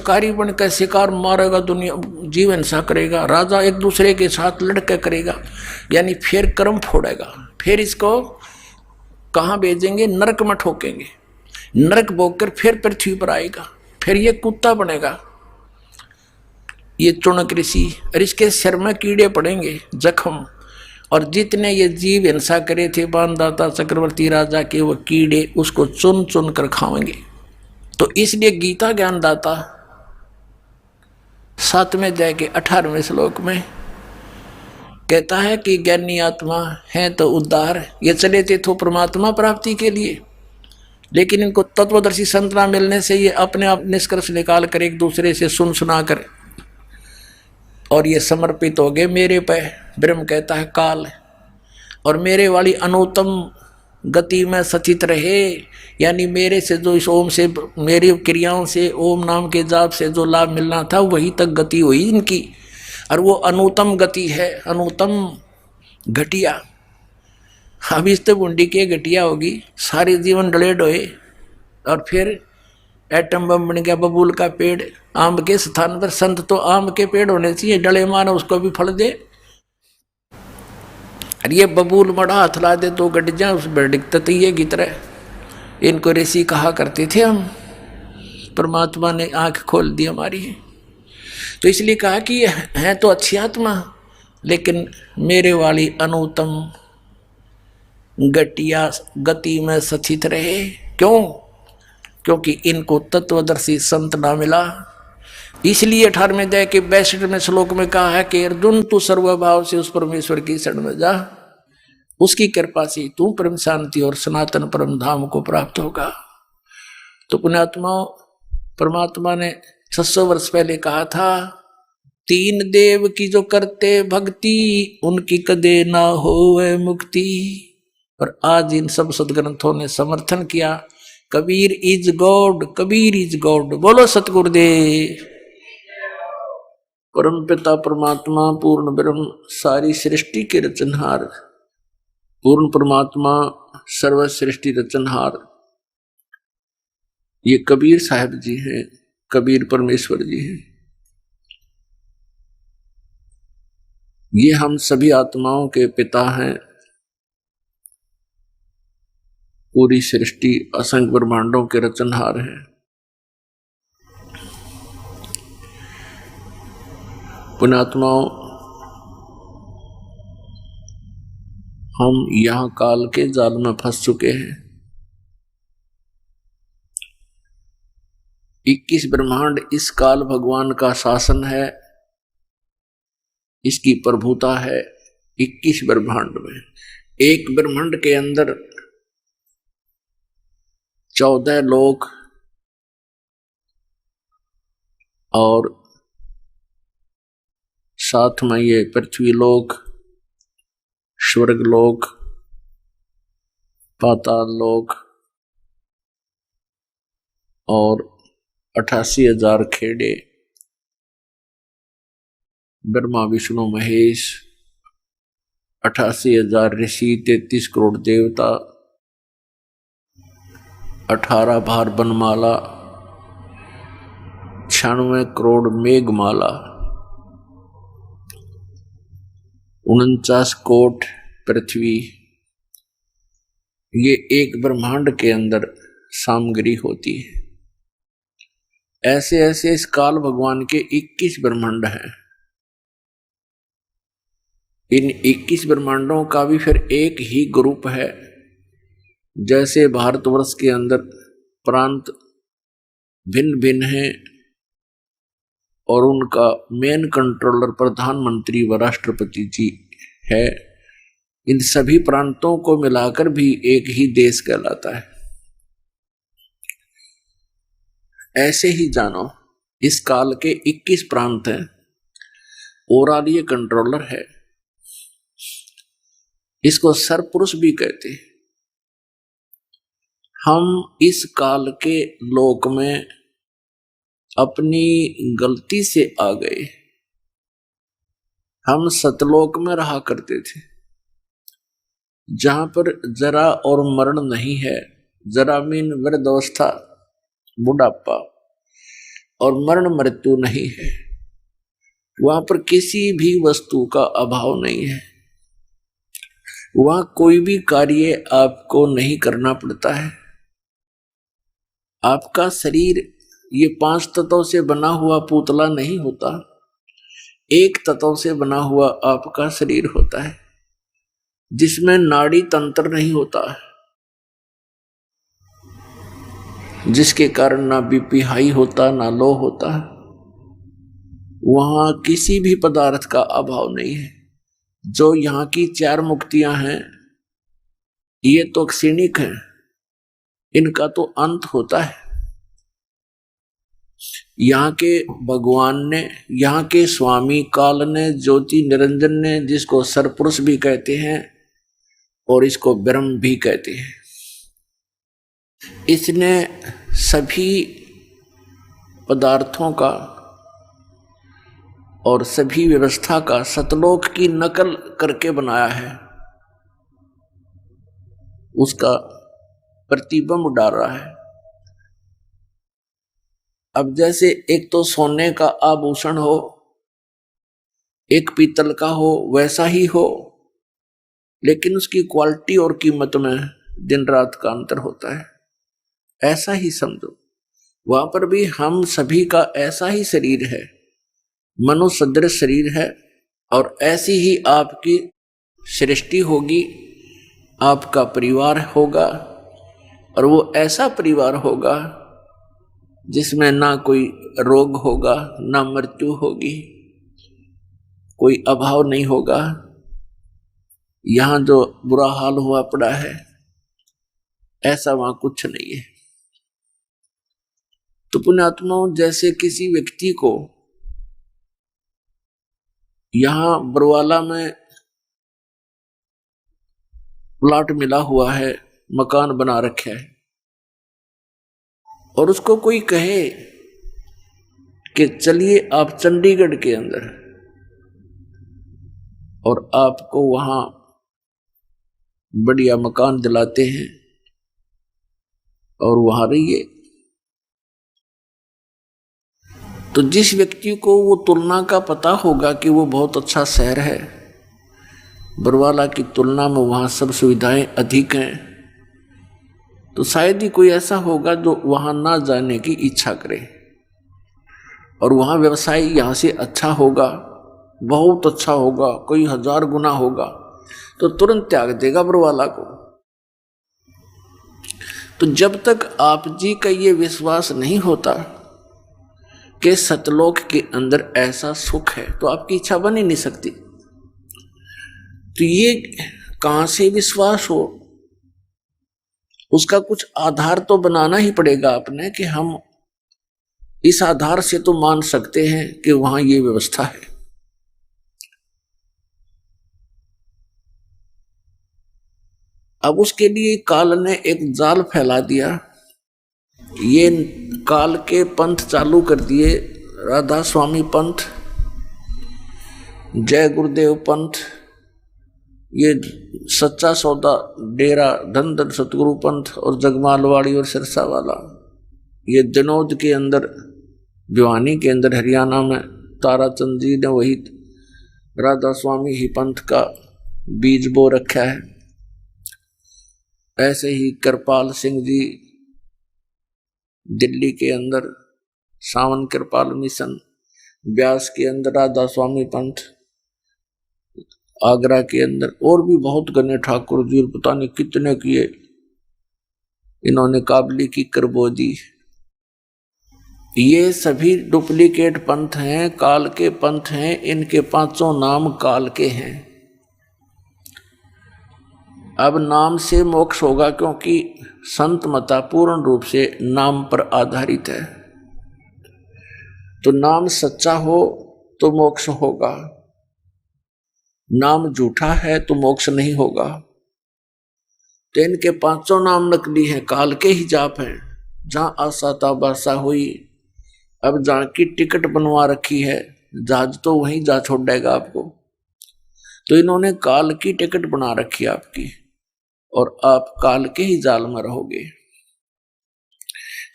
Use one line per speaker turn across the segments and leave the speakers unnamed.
शिकारी बनकर शिकार मारेगा, दुनिया जीव हिंसा करेगा, राजा एक दूसरे के साथ लड़के करेगा, यानी फिर कर्म फोड़ेगा, फिर इसको कहाँ भेजेंगे, नरक में ठोकेंगे, नरक भोग कर फिर पृथ्वी पर आएगा, फिर ये कुत्ता बनेगा ये चुनक ऋषि, और इसके सिर में कीड़े पड़ेंगे जख्म, और जितने ये जीव हिंसा करे थे बाणदाता चक्रवर्ती राजा के, वो कीड़े उसको चुन चुन कर खाएंगे। तो इसलिए गीता ज्ञानदाता 7वें अध्याय के 18वें श्लोक में कहता है कि ज्ञानी आत्मा है तो उद्धार, ये चले थे तो परमात्मा प्राप्ति के लिए, लेकिन इनको तत्वदर्शी संत ना मिलने से ये अपने आप निष्कर्ष निकाल कर एक दूसरे से सुन सुना कर और ये समर्पित हो गए मेरे पे। ब्रह्म कहता है काल, और मेरे वाली अनुत्तम गति में सचित रहे, यानी मेरे से जो इस ओम से, मेरी क्रियाओं से, ओम नाम के जाप से जो लाभ मिलना था वही तक गति हुई इनकी, और वो अनुत्तम गति है, अनुत्तम घटिया। अब इस तो बुंडी के घटिया होगी, सारे जीवन डले डोए, और फिर एटम बम बन गया बबूल का पेड़, आम के स्थान पर संत तो आम के पेड़ होने चाहिए, डले मानो उसको भी फल दे, और ये बबूल मड़ा हाथ ला दे तो गट जाए उस बेडिकता तैये की तरह। इनको ऋषि कहा करते थे हम, परमात्मा ने आंख खोल दी हमारी। तो इसलिए कहा कि है तो अच्छी आत्मा, लेकिन मेरे वाली अनुत्तम घटिया गति में सचित रहे। क्यों? क्योंकि इनको तत्वदर्शी संत ना मिला। इसलिए 18वें अध्याय के 62वें श्लोक में कहा है कि अर्जुन तू सर्वभाव से उस परमेश्वर की शरण में जा, उसकी कृपा से तू परम शांति और सनातन परम धाम को प्राप्त होगा। तो पुण्यात्माओं, परमात्मा ने 600 वर्ष पहले कहा था, 3 देव की जो करते भक्ति उनकी कदे ना होवे मुक्ति। और आज इन सब सदग्रंथों ने समर्थन किया, Kabir is God, Kabir is God. बोलो सतगुरुदेव। परम पिता परमात्मा पूर्ण ब्रह्म सारी सृष्टि के रचनहार, पूर्ण परमात्मा सर्व सृष्टि रचनहार, ये कबीर साहब जी हैं, कबीर परमेश्वर जी हैं। ये हम सभी आत्माओं के पिता हैं। पूरी सृष्टि असंख्य ब्रह्मांडों के रचनहार हैं। पुण्यात्माओं, हम यहां काल के जाल में फंस चुके हैं। 21 ब्रह्मांड इस काल भगवान का शासन है, इसकी प्रभुता है 21 ब्रह्मांड में। एक ब्रह्मांड के अंदर 14 लोक और साथ में ये पृथ्वी लोक, स्वर्ग लोक, पाताल लोक और 88,000 खेड़े, ब्रह्मा विष्णु महेश, 88,000 ऋषि, 33 करोड़ देवता, 18 भार बनमाला, 96 करोड़ मेघमाला, 49 कोट पृथ्वी, ये एक ब्रह्मांड के अंदर सामग्री होती है। ऐसे ऐसे इस काल भगवान के 21 ब्रह्मांड हैं। इन 21 ब्रह्मांडों का भी फिर एक ही ग्रुप है। जैसे भारतवर्ष के अंदर प्रांत भिन्न भिन्न हैं और उनका मेन कंट्रोलर प्रधानमंत्री व राष्ट्रपति जी है, इन सभी प्रांतों को मिलाकर भी एक ही देश कहलाता है। ऐसे ही जानो, इस काल के 21 प्रांत हैं, ओवरऑल ये कंट्रोलर है। इसको सरपुरुष भी कहते हैं। हम इस काल के लोक में अपनी गलती से आ गए। हम सतलोक में रहा करते थे, जहां पर जरा और मरण नहीं है। जरा मीन वृद्धावस्था, बुढ़ापा, और मरण मृत्यु नहीं है, वहां पर किसी भी वस्तु का अभाव नहीं है, वहां कोई भी कार्य आपको नहीं करना पड़ता है। आपका शरीर ये 5 तत्वों से बना हुआ पुतला नहीं होता, एक तत्व से बना हुआ आपका शरीर होता है, जिसमें नाड़ी तंत्र नहीं होता, जिसके कारण ना बीपी हाई होता ना लो होता। वहां किसी भी पदार्थ का अभाव नहीं है। जो यहाँ की 4 मुक्तियां हैं ये तो क्षणिक है, इनका तो अंत होता है। यहाँ के भगवान ने, यहाँ के स्वामी काल ने, ज्योति निरंजन ने, जिसको सरपुरुष भी कहते हैं और इसको ब्रह्म भी कहते हैं, इसने सभी पदार्थों का और सभी व्यवस्था का सतलोक की नकल करके बनाया है, उसका प्रतिबिंब डाल रहा है। अब जैसे एक तो सोने का आभूषण हो, एक पीतल का हो, वैसा ही हो, लेकिन उसकी क्वालिटी और कीमत में दिन रात का अंतर होता है। ऐसा ही समझो, वहां पर भी हम सभी का ऐसा ही शरीर है, मनुष्य सदृश शरीर है, और ऐसी ही आपकी सृष्टि होगी, आपका परिवार होगा, और वो ऐसा परिवार होगा जिसमें ना कोई रोग होगा, ना मृत्यु होगी, कोई अभाव नहीं होगा। यहां जो बुरा हाल हुआ पड़ा है ऐसा वहां कुछ नहीं है। तो पुण्यात्माओं, जैसे किसी व्यक्ति को यहां बरवाला में प्लाट मिला हुआ है, मकान बना रखा है, और उसको कोई कहे कि चलिए आप चंडीगढ़ के अंदर, और आपको वहां बढ़िया मकान दिलाते हैं और वहां रहिए, तो जिस व्यक्ति को वो तुलना का पता होगा कि वो बहुत अच्छा शहर है, बरवाला की तुलना में वहां सब सुविधाएं अधिक हैं, तो शायद ही कोई ऐसा होगा जो वहां ना जाने की इच्छा करे, और वहां व्यवसाय यहां से अच्छा होगा, बहुत अच्छा होगा, कोई 1000 गुना होगा, तो तुरंत त्याग देगा बरवाला को। तो जब तक आप जी का ये विश्वास नहीं होता कि सतलोक के अंदर ऐसा सुख है, तो आपकी इच्छा बन ही नहीं सकती। तो ये कहां से विश्वास हो, उसका कुछ आधार तो बनाना ही पड़ेगा आपने, कि हम इस आधार से तो मान सकते हैं कि वहां ये व्यवस्था है। अब उसके लिए काल ने एक जाल फैला दिया, ये काल के पंथ चालू कर दिए, राधा स्वामी पंथ, जय गुरुदेव पंथ, ये सच्चा सौदा डेरा धन धन सतगुरु पंथ, और जगमालवाड़ी और सिरसा वाला, ये दिनोद के अंदर, भिवानी के अंदर हरियाणा में ताराचंद जी ने वही राधा स्वामी ही पंथ का बीज बो रखा है। ऐसे ही कृपाल सिंह जी दिल्ली के अंदर सावन कृपाल मिशन, ब्यास के अंदर राधा स्वामी पंथ, आगरा के अंदर और भी बहुत गणे ठाकुर जी, पता नहीं कितने किए इन्होंने काबली की करबो दी। ये सभी डुप्लीकेट पंथ हैं, काल के पंथ हैं, इनके 5 नाम काल के हैं। अब नाम से मोक्ष होगा, क्योंकि संत मता पूर्ण रूप से नाम पर आधारित है। तो नाम सच्चा हो तो मोक्ष होगा, नाम झूठा है तो मोक्ष नहीं होगा। तो इनके 5 नाम नकली हैं, काल के ही जाप हैं। जहां आशा ता बासा हुई, अब जहां की टिकट बनवा रखी है, जहाज तो वहीं जा छोड़ेगा आपको। तो इन्होंने काल की टिकट बना रखी है आपकी, और आप काल के ही जाल में रहोगे।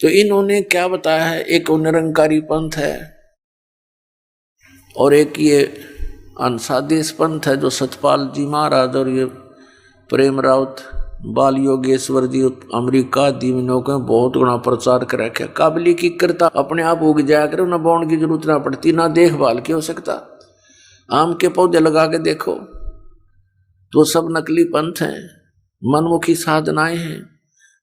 तो इन्होंने क्या बताया है, एक निरंकारी पंथ है और एक ये अंशादेश पंथ है जो सतपाल जी महाराज और ये प्रेम राउत बाल योगेश्वर जी अमेरिका दीवनों के बहुत गुना प्रचार कर रखे। काबली की करता अपने आप उग जाया करे, ना बोने की जरूरत ना पड़ती, ना देखभाल की हो सकता। आम के पौधे लगा के देखो तो सब नकली पंथ हैं, मनमुखी साधनाएं हैं,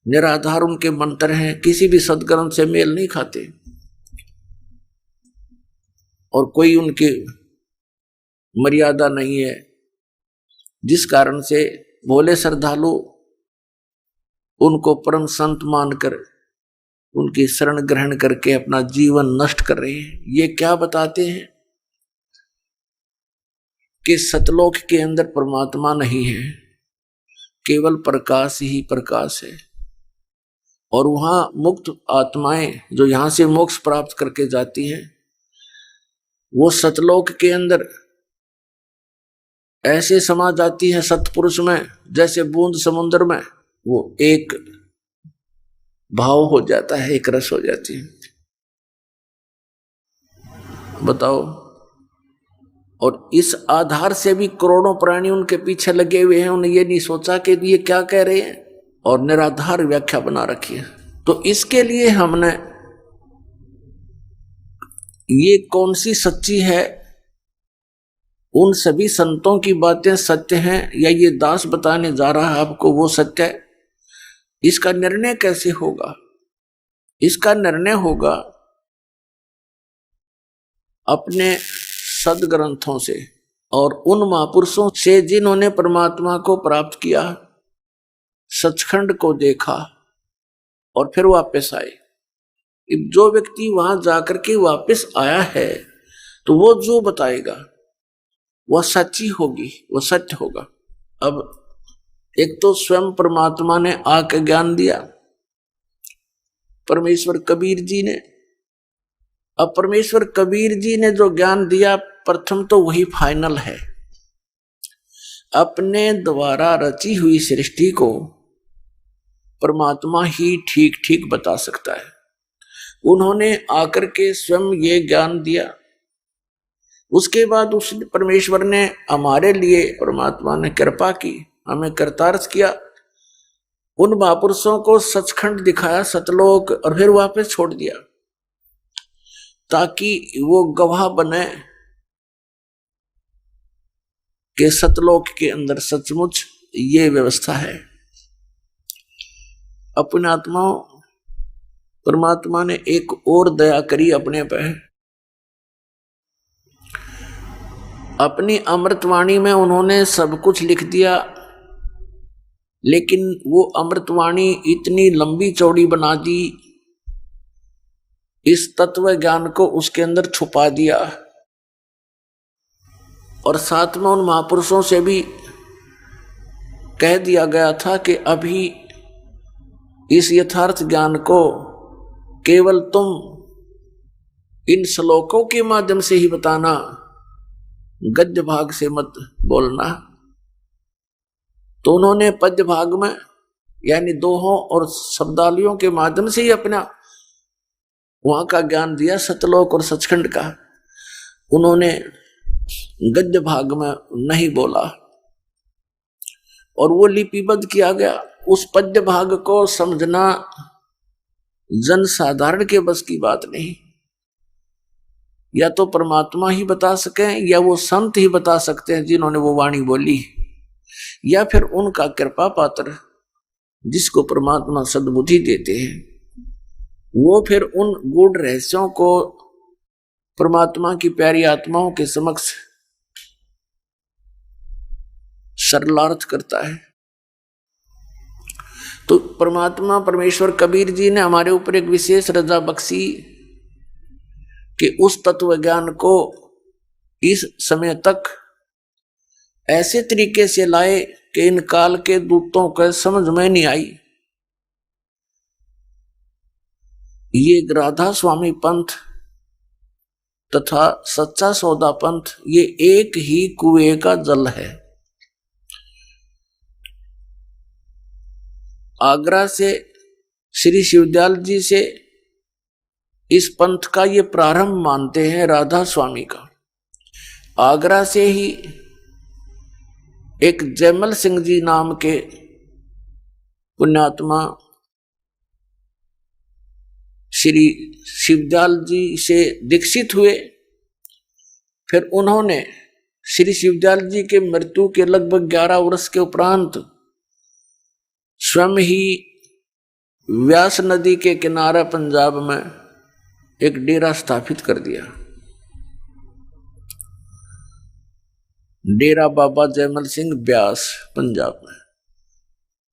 निराधार उनके मंत्र हैं, किसी भी सदग्रंथ से मेल नहीं खाते और कोई उनकी मर्यादा नहीं है, जिस कारण से भोले श्रद्धालु उनको परम संत मानकर उनकी शरण ग्रहण करके अपना जीवन नष्ट कर रहे हैं। ये क्या बताते हैं कि सतलोक के अंदर परमात्मा नहीं है, केवल प्रकाश ही प्रकाश है। और वहां मुक्त आत्माएं जो यहां से मोक्ष प्राप्त करके जाती हैं, वो सतलोक के अंदर ऐसे समा जाती है सतपुरुष में जैसे बूंद समुद्र में, वो एक भाव हो जाता है, एक रस हो जाती है। बताओ। और इस आधार से भी करोड़ों प्राणी उनके पीछे लगे हुए हैं, उन्हें ये नहीं सोचा कि ये क्या कह रहे हैं, और निराधार व्याख्या बना रखी है। तो इसके लिए हमने ये कौन सी सच्ची है, उन सभी संतों की बातें सत्य हैं या ये दास बताने जा रहा है आपको वो सत्य है, इसका निर्णय कैसे होगा? इसका निर्णय होगा अपने सदग्रंथों से और उन महापुरुषों से जिन्होंने परमात्मा को प्राप्त किया, सचखंड को देखा और फिर वापस आए। जो व्यक्ति वहां जाकर के वापस आया है तो वो जो बताएगा वह सच्ची होगी, वह सत्य होगा। अब एक तो स्वयं परमात्मा ने आके ज्ञान दिया, परमेश्वर कबीर जी ने। अब परमेश्वर कबीर जी ने जो ज्ञान दिया, प्रथम तो वही फाइनल है। अपने द्वारा रची हुई सृष्टि को परमात्मा ही ठीक ठीक बता सकता है। उन्होंने आकर के स्वयं ये ज्ञान दिया, उसके बाद उस परमेश्वर ने हमारे लिए, परमात्मा ने कृपा की, हमें करतार्थ किया, उन महापुरुषों को सचखंड दिखाया, सतलोक, और फिर वापस छोड़ दिया ताकि वो गवाह बने कि सतलोक के अंदर सचमुच ये व्यवस्था है। अपने आत्माओं, परमात्मा ने एक और दया करी अपने पे। अपनी अमृतवाणी में उन्होंने सब कुछ लिख दिया, लेकिन वो अमृतवाणी इतनी लंबी चौड़ी बना दी, इस तत्व ज्ञान को उसके अंदर छुपा दिया। और साथ में उन महापुरुषों से भी कह दिया गया था कि अभी इस यथार्थ ज्ञान को केवल तुम इन श्लोकों के माध्यम से ही बताना, गद्य भाग से मत बोलना। तो उन्होंने पद्य भाग में यानी दोहों और शब्दावलियों के माध्यम से ही अपना वहां का ज्ञान दिया, सतलोक और सचखंड का। उन्होंने गद्य भाग में नहीं बोला और वो लिपिबद्ध किया गया। उस पद्य भाग को समझना जन साधारण के बस की बात नहीं। या तो परमात्मा ही बता सकें या वो संत ही बता सकते हैं जिन्होंने वो वाणी बोली, या फिर उनका कृपा पात्र जिसको परमात्मा सद्बुद्धि देते हैं, वो फिर उन गूढ़ रहस्यों को परमात्मा की प्यारी आत्माओं के समक्ष सरलार्थ करता है। तो परमात्मा परमेश्वर कबीर जी ने हमारे ऊपर एक विशेष रजा बख्शी कि उस तत्व ज्ञान को इस समय तक ऐसे तरीके से लाए कि इन काल के दूतों को समझ में नहीं आई। ये राधा स्वामी पंथ तथा सच्चा सौदा पंथ ये एक ही कुएं का जल है। आगरा से श्री शिवदयाल जी से इस पंथ का ये प्रारंभ मानते हैं राधा स्वामी का। आगरा से ही एक जयमल सिंह जी नाम के पुण्यात्मा श्री शिवदयाल जी से दीक्षित हुए। फिर उन्होंने श्री शिवदयाल जी के मृत्यु के लगभग 11 वर्ष के उपरांत स्वयं ही व्यास नदी के किनारे पंजाब में एक डेरा स्थापित कर दिया, डेरा बाबा जयमल सिंह ब्यास पंजाब में।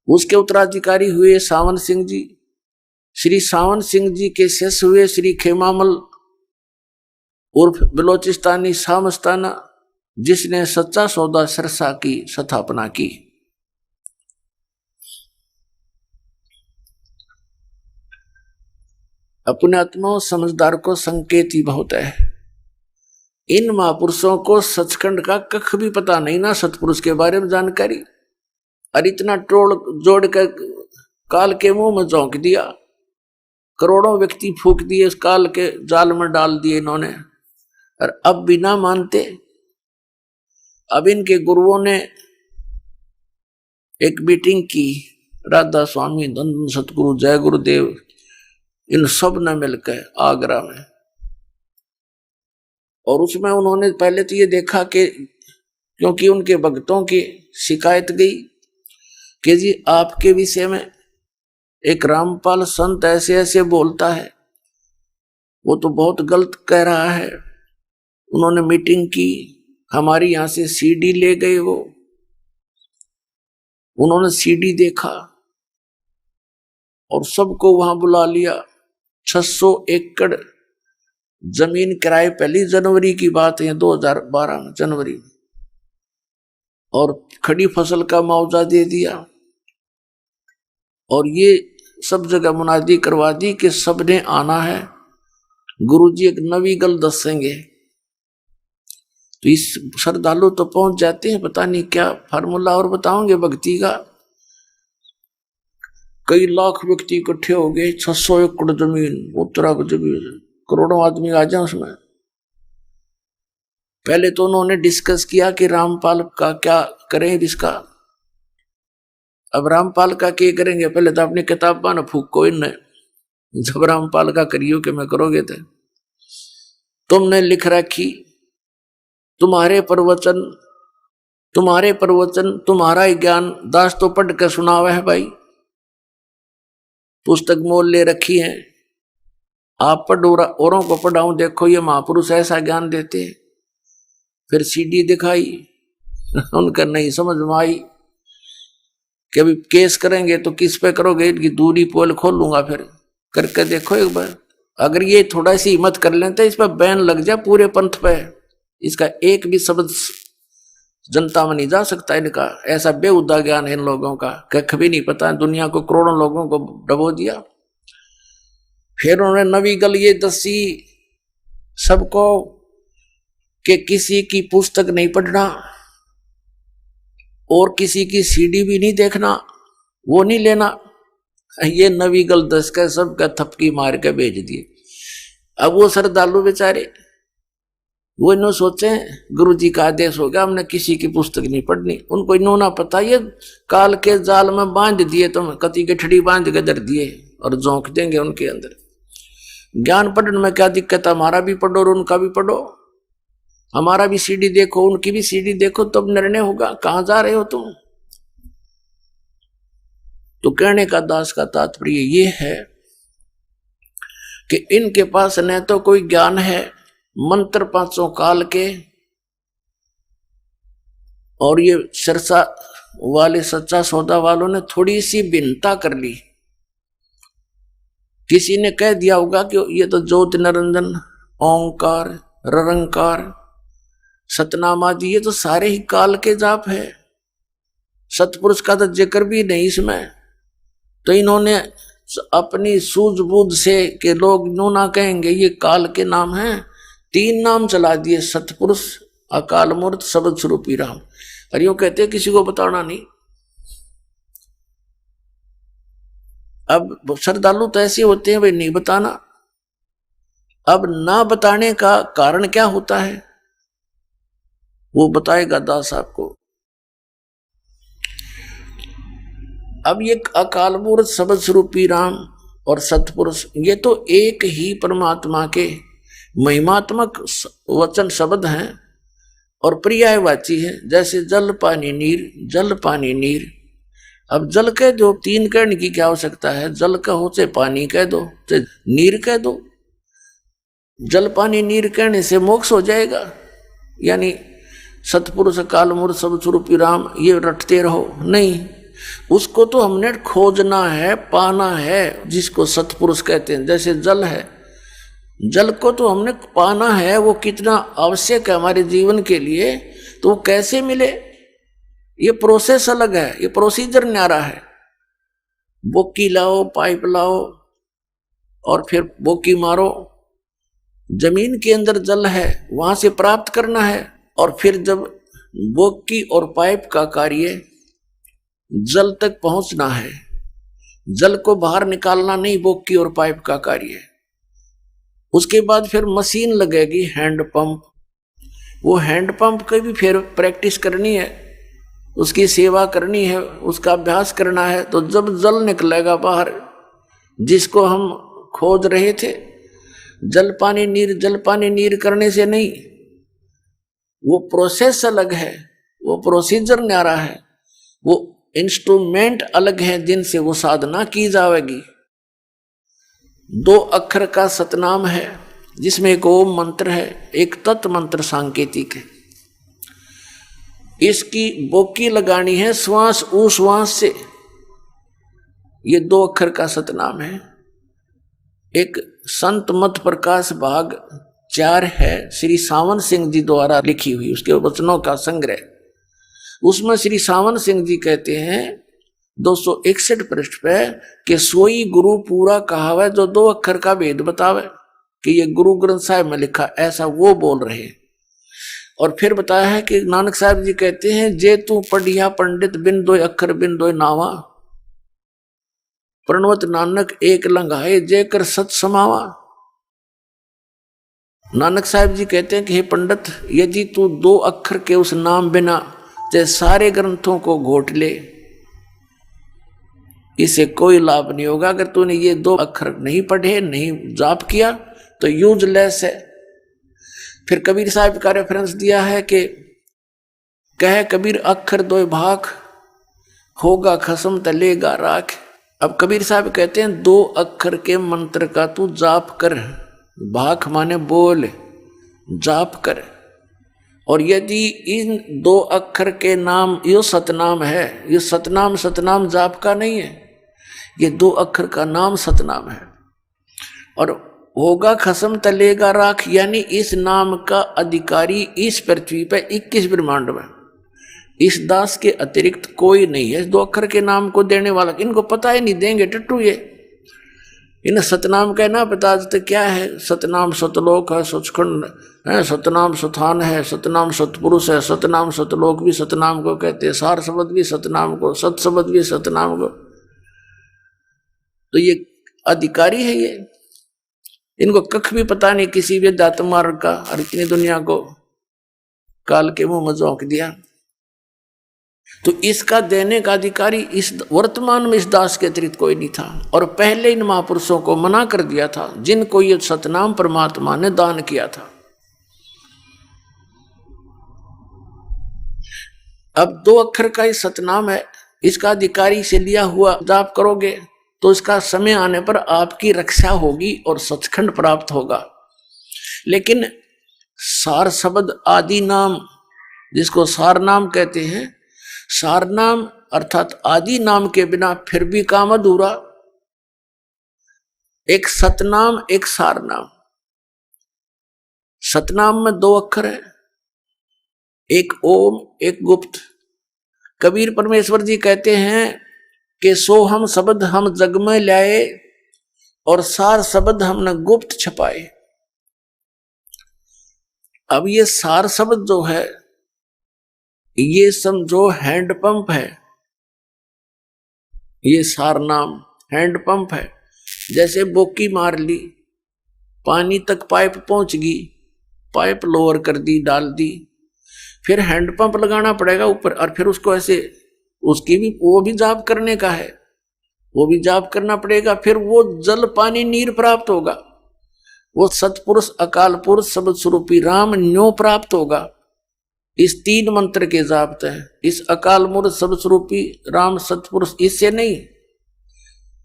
उसके उत्तराधिकारी हुए सावन सिंह जी। श्री सावन सिंह जी के शिष्य हुए श्री खेमामल उर्फ बलोचिस्तानी शाह मस्ताना, जिसने सच्चा सौदा सिरसा की स्थापना की। अपने आत्माओं समझदार को संकेत ही बहुत है। इन महापुरुषों को सचखंड का कख भी पता नहीं ना, सतपुरुष के बारे में जानकारी, और इतना टोल जोड़ कर काल के मुंह में झोंक दिया। करोड़ों व्यक्ति फूंक दिए, उस काल के जाल में डाल दिए इन्होंने, और अब भी ना मानते। अब इनके गुरुओं ने एक मीटिंग की, राधा स्वामी, धन सतगुरु, जय गुरुदेव, इन सब ने मिलकर आगरा में। और उसमें उन्होंने पहले तो ये देखा कि क्योंकि उनके भक्तों की शिकायत गई कि जी आपके विषय में एक रामपाल संत ऐसे ऐसे बोलता है, वो तो बहुत गलत कह रहा है। उन्होंने मीटिंग की, हमारी यहां से सीडी ले गए वो, उन्होंने सीडी देखा और सबको वहां बुला लिया। 600 एकड़ जमीन किराए, पहली जनवरी की बात है 2012 में जनवरी में, और खड़ी फसल का मुआवजा दे दिया। और ये सब जगह मुनादी करवा दी कि सबने आना है, गुरुजी एक नवी गल दसेंगे। तो इस श्रद्धालु तो पहुंच जाते हैं, पता नहीं क्या फार्मूला और बताओगे भक्ति का। कई लाख व्यक्ति इकट्ठे हो गए, 600 एकड़ जमीन, उत्तराखंड जमीन, करोड़ों आदमी आ जाए उसमें। पहले तो उन्होंने डिस्कस किया कि रामपाल का क्या करें इसका। अब रामपाल का क्या करेंगे, पहले तो अपनी किताब न फूको इनने, जब रामपाल का करियो कि मैं करोगे थे। तुमने लिख रखी, तुम्हारे प्रवचन तुम्हारा ही ज्ञान दास तो पढ़ के सुनावा है भाई, पुस्तक मोल ले रखी है, आप पढ़ो औरों को पढ़ाऊं, देखो ये महापुरुष ऐसा ज्ञान देते। फिर सीडी दिखाई, उनका नहीं समझ में आई कि अभी केस करेंगे तो किस पे करोगे, इनकी दूरी पोल खोल लूंगा। फिर करके देखो एक बार, अगर ये थोड़ा सी हिम्मत कर लेते तो इस पर बैन लग जाए पूरे पंथ पे, इसका एक भी शब्द जनता में नहीं जा सकता इनका। ऐसा बेहुदा ज्ञान है इन लोगों का, कख भी नहीं पता, दुनिया को करोड़ों लोगों को डबो दिया। फिर उन्होंने नवी गल ये दसी सबको कि किसी की पुस्तक नहीं पढ़ना और किसी की सीडी भी नहीं देखना, वो नहीं लेना। ये नवी गल दस का सबका थपकी मार के भेज दिए। अब वो श्रद्धालु बेचारे वो इन्हों सोचे गुरुजी का आदेश हो गया, हमने किसी की पुस्तक नहीं पढ़नी। उनको इन्हों ना पता, ये काल के जाल में बांध दिए, तो कति गठड़ी बांध के धर दिए और झोंक देंगे उनके अंदर। ज्ञान पढ़ने में क्या दिक्कत, हमारा भी पढ़ो और उनका भी पढ़ो, हमारा भी सीडी देखो उनकी भी सीडी देखो, तब निर्णय होगा कहां जा रहे हो तुम। तो कहने का दास का तात्पर्य ये है कि इनके पास न तो कोई ज्ञान है मंत्र पांचों काल के, और ये सिरसा वाले सच्चा सौदा वालों ने थोड़ी सी भिन्नता कर ली। किसी ने कह दिया होगा कि ये तो ज्योति निरंजन, ओंकार, ररंकार, सतनाम आदि ये तो सारे ही काल के जाप है, सतपुरुष का तो जिक्र भी नहीं इसमें। तो इन्होंने अपनी सूझबूझ से कि लोग नो ना कहेंगे ये काल के नाम हैं, 3 नाम चला दिए, सतपुरुष, अकाल मूर्त, शब्द स्वरूपी राम। और यूं कहते किसी को बताना नहीं। अब श्रद्धालु तो ऐसे होते हैं भाई नहीं बताना, अब ना बताने का कारण क्या होता है वो बताएगा दास साहब को। अब ये अकाल मूर्त शब्द स्वरूपी राम और सतपुरुष ये तो एक ही परमात्मा के महिमात्मक वचन शब्द हैं और पर्यायवाची है। जैसे जल पानी नीर, जल पानी नीर। अब जल कह दो, तीन कहने की क्या आवश्यकता है? जल कहो चाहे पानी कह दो चाहे नीर कह दो। जल पानी नीर कहने से मोक्ष हो जाएगा। यानी सतपुरुष काल मूर्त सब स्वरूपी राम ये रटते रहो, नहीं। उसको तो हमने खोजना है, पाना है, जिसको सतपुरुष कहते हैं। जैसे जल है, जल को तो हमने पाना है, वो कितना आवश्यक है हमारे जीवन के लिए, तो वो कैसे मिले? ये प्रोसेस अलग है, ये प्रोसीजर न्यारा है। बोकी लाओ, पाइप लाओ और फिर बोकी मारो। जमीन के अंदर जल है, वहां से प्राप्त करना है, और फिर जब बोकी और पाइप का कार्य जल तक पहुंचना है, जल को बाहर निकालना नहीं बोकी और पाइप का कार्य है। उसके बाद फिर मशीन लगेगी, हैंड पंप। वो हैंड पंप की भी फिर प्रैक्टिस करनी है, उसकी सेवा करनी है, उसका अभ्यास करना है। तो जब जल निकलेगा बाहर, जिसको हम खोज रहे थे, जल पानी नीर, जल पानी नीर करने से नहीं, वो प्रोसेस अलग है, वो प्रोसीजर न्यारा है, वो इंस्ट्रूमेंट अलग है जिनसे वो साधना की जाएगी। 2 अक्षर का सतनाम है, जिसमें एक ओम मंत्र है, एक तत् मंत्र सांकेतिक है। इसकी बोकी लगानी है श्वास उश्वास से। ये 2 अक्षर का सतनाम है। एक संत मत प्रकाश भाग 4 है, श्री सावन सिंह जी द्वारा लिखी हुई, उसके वचनों का संग्रह। उसमें श्री सावन सिंह जी कहते हैं 261 पृष्ठ पे कि सोई गुरु पूरा कहावे जो 2 अक्षर का भेद बतावे, कि ये गुरु ग्रंथ साहिब में लिखा, ऐसा वो बोल रहे हैं। और फिर बताया है कि नानक साहब जी कहते हैं जे तू पढ़िया पंडित बिन 2 अक्षर बिन 2 नावा, प्रणवत नानक एक लंघाए जे कर सत समावा। नानक साहब जी कहते हैं कि हे पंडित, यदि तू 2 अक्षर के उस नाम बिना चाहे सारे ग्रंथों को घोट ले, इसे कोई लाभ नहीं होगा। अगर तूने ये 2 अक्षर नहीं पढ़े, नहीं जाप किया, तो यूजलेस है। फिर कबीर साहब का रेफरेंस दिया है कि कह कबीर अक्षर 2 भाख, होगा खसम तलेगा राख। अब कबीर साहब कहते हैं 2 अक्षर के मंत्र का तू जाप कर, भाख माने बोल, जाप कर। और यदि इन 2 अक्षर के नाम, यो सतनाम है, ये सतनाम सतनाम जाप का नहीं है, ये 2 अक्षर का नाम सतनाम है। और होगा खसम तलेगा राख, यानी इस नाम का अधिकारी इस पृथ्वी पर 21 ब्रह्मांड में इस दास के अतिरिक्त कोई नहीं है 2 अक्षर के नाम को देने वाला। इनको पता ही नहीं, देंगे टट्टू ये। इन सतनाम का ना पता तो क्या है? सतनाम सतलोक है, सचखंड है, सतनाम सथान है, सतनाम सतपुरुष है, सतनाम सतलोक भी सतनाम को कहते हैं, सार शब्द भी सतनाम को, सत शब्द भी सतनाम को। तो ये अधिकारी है ये, इनको कख भी पता नहीं किसी भी अध्यात्म मार्ग का, और इतनी दुनिया को काल के मुंह में झोंक दिया। तो इसका देने का अधिकारी इस वर्तमान में इस दास के अतिरिक्त कोई नहीं था। और पहले इन महापुरुषों को मना कर दिया था जिनको ये सतनाम परमात्मा ने दान किया था। अब 2 अक्षर का ही सतनाम है, इसका अधिकारी से लिया हुआ जाप करोगे तो इसका समय आने पर आपकी रक्षा होगी और सचखंड प्राप्त होगा। लेकिन सार शब्द आदि नाम, जिसको सार नाम कहते हैं, सार नाम अर्थात आदि नाम के बिना फिर भी काम अधूरा। एक सतनाम, एक सार नाम। सतनाम में 2 अक्षर है, एक ओम, एक गुप्त। कबीर परमेश्वर जी कहते हैं कि सो हम शब्द हम जग में लाए और सार शब्द हमने गुप्त छपाए। अब ये सार शब्द जो है, ये समझो हैंड पंप है, ये सार नाम हैंड पंप है। जैसे बोकी मार ली, पानी तक पाइप पहुंच गई, पाइप लोअर कर दी, डाल दी, फिर हैंडपंप लगाना पड़ेगा ऊपर, और फिर उसको ऐसे, उसकी भी वो भी जाप करने का है, वो भी जाप करना पड़ेगा, फिर वो जल पानी नीर प्राप्त होगा, वो सतपुरुष अकाल पुरुष सबद स्वरूपी राम न्यो प्राप्त होगा। इस 3 मंत्र के जाप है, इस अकाल मूर्त सबद स्वरूपी राम सतपुरुष, इससे नहीं।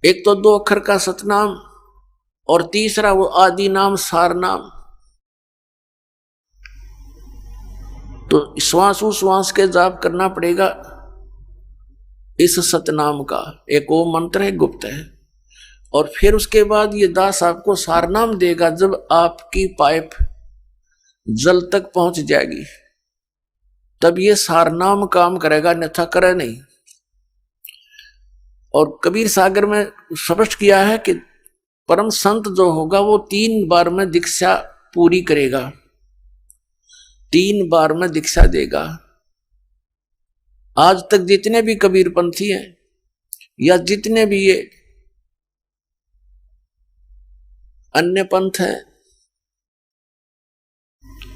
एक तो 2 अक्षर का सतनाम और तीसरा वो आदि नाम सार नाम। तो श्वासु श्वास के जाप करना पड़ेगा इस सतनाम का। एक वो मंत्र है, गुप्त है, और फिर उसके बाद ये दास आपको सारनाम देगा। जब आपकी पाइप जल तक पहुंच जाएगी तब ये सारनाम काम करेगा, अन्यथा करे नहीं। और कबीर सागर में स्पष्ट किया है कि परम संत जो होगा वो 3 बार में दीक्षा पूरी करेगा, 3 बार में दीक्षा देगा। आज तक जितने भी कबीर पंथी हैं या जितने भी ये अन्य पंथ हैं,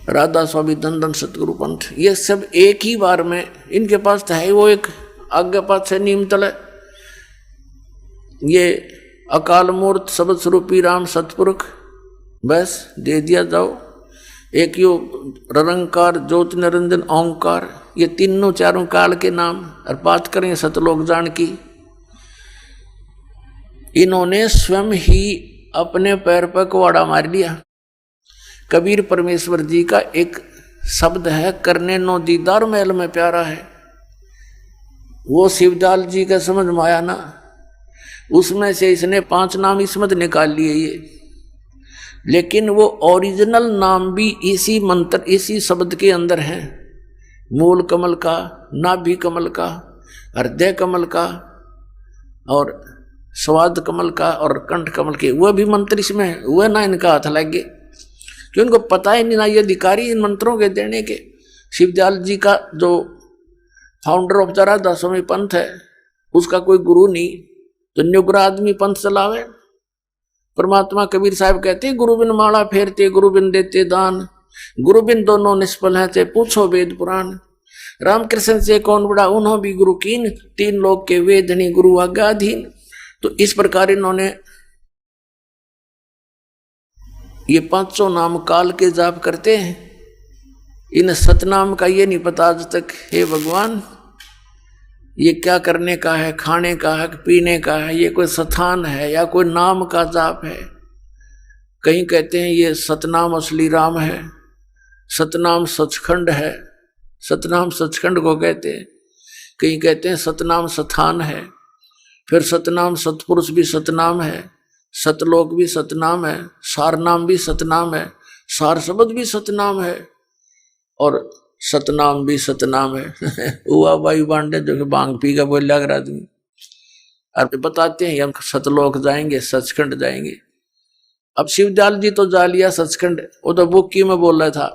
राधा स्वामी धन सतगुरु पंथ, ये सब एक ही बार में, इनके पास तो है वो एक आज्ञा पाठ से नीम तले, ये अकाल मूर्त सबद स्वरूपी राम सतपुरुष, बस दे दिया जाओ। एक यो निरंकार ज्योति निरंजन ओंकार, ये तीनों चारों काल के नाम, और बात करें सतलोक जान की, इन्होंने स्वयं ही अपने पैर पर कुआड़ा मार लिया। कबीर परमेश्वर जी का एक शब्द है, करने नो दीदार महल में प्यारा है, वो शिवदाल जी का समझ में आया ना, उसमें से इसने 5 नाम इसमत निकाल लिए ये, लेकिन वो ओरिजिनल नाम भी इसी मंत्र, इसी शब्द के अंदर है। मूल कमल का, नाभि कमल का, हृदय कमल का, और स्वाद कमल का, और कंठ कमल के, वह भी मंत्र इसमें है। वह ना इनका हाथ लगे, क्यों इनको पता ही नहीं, ना ये अधिकारी इन मंत्रों के देने के। शिवदयाल जी का जो फाउंडर ऑफ द राधा स्वामी पंथ है, उसका कोई गुरु नहीं, तो निग्र आदमी पंथ चलावे। परमात्मा कबीर साहब कहते, गुरु बिन माला फेरते, गुरु बिन देते दान, गुरु बिन दोनों निष्फल हैं, ते पूछो वेद पुराण। रामकृष्ण से कौन बड़ा, उन्हों भी गुरु कीन, 3 लोग के वेदनी गुरु आज्ञाधीन। तो इस प्रकार इन्होंने ये 500 नाम काल के जाप करते हैं। इन सतनाम का ये नहीं पता आज तक, हे भगवान ये क्या करने का है, खाने का है, पीने का है, ये कोई स्थान है या कोई नाम का जाप है। कहीं कहते हैं ये सतनाम असली राम है, सतनाम सचखंड है, सतनाम सचखंड को कहते हैं। कहीं कहते हैं सतनाम स्थान है, फिर सतनाम सतपुरुष भी सतनाम है, सतलोक भी सतनाम है, सारनाम भी सतनाम है, सार शब्द भी सतनाम है, और सतनाम भी सतनाम है। हुआ भाई बांडे जो बांग पी का बोल लग रहा आदमी, अब बताते हैं हम सतलोक जाएंगे, सचखंड जाएंगे। अब शिवदयाल जी तो जा लिया सचखंड, वो तो बुक्की में बोल रहा था,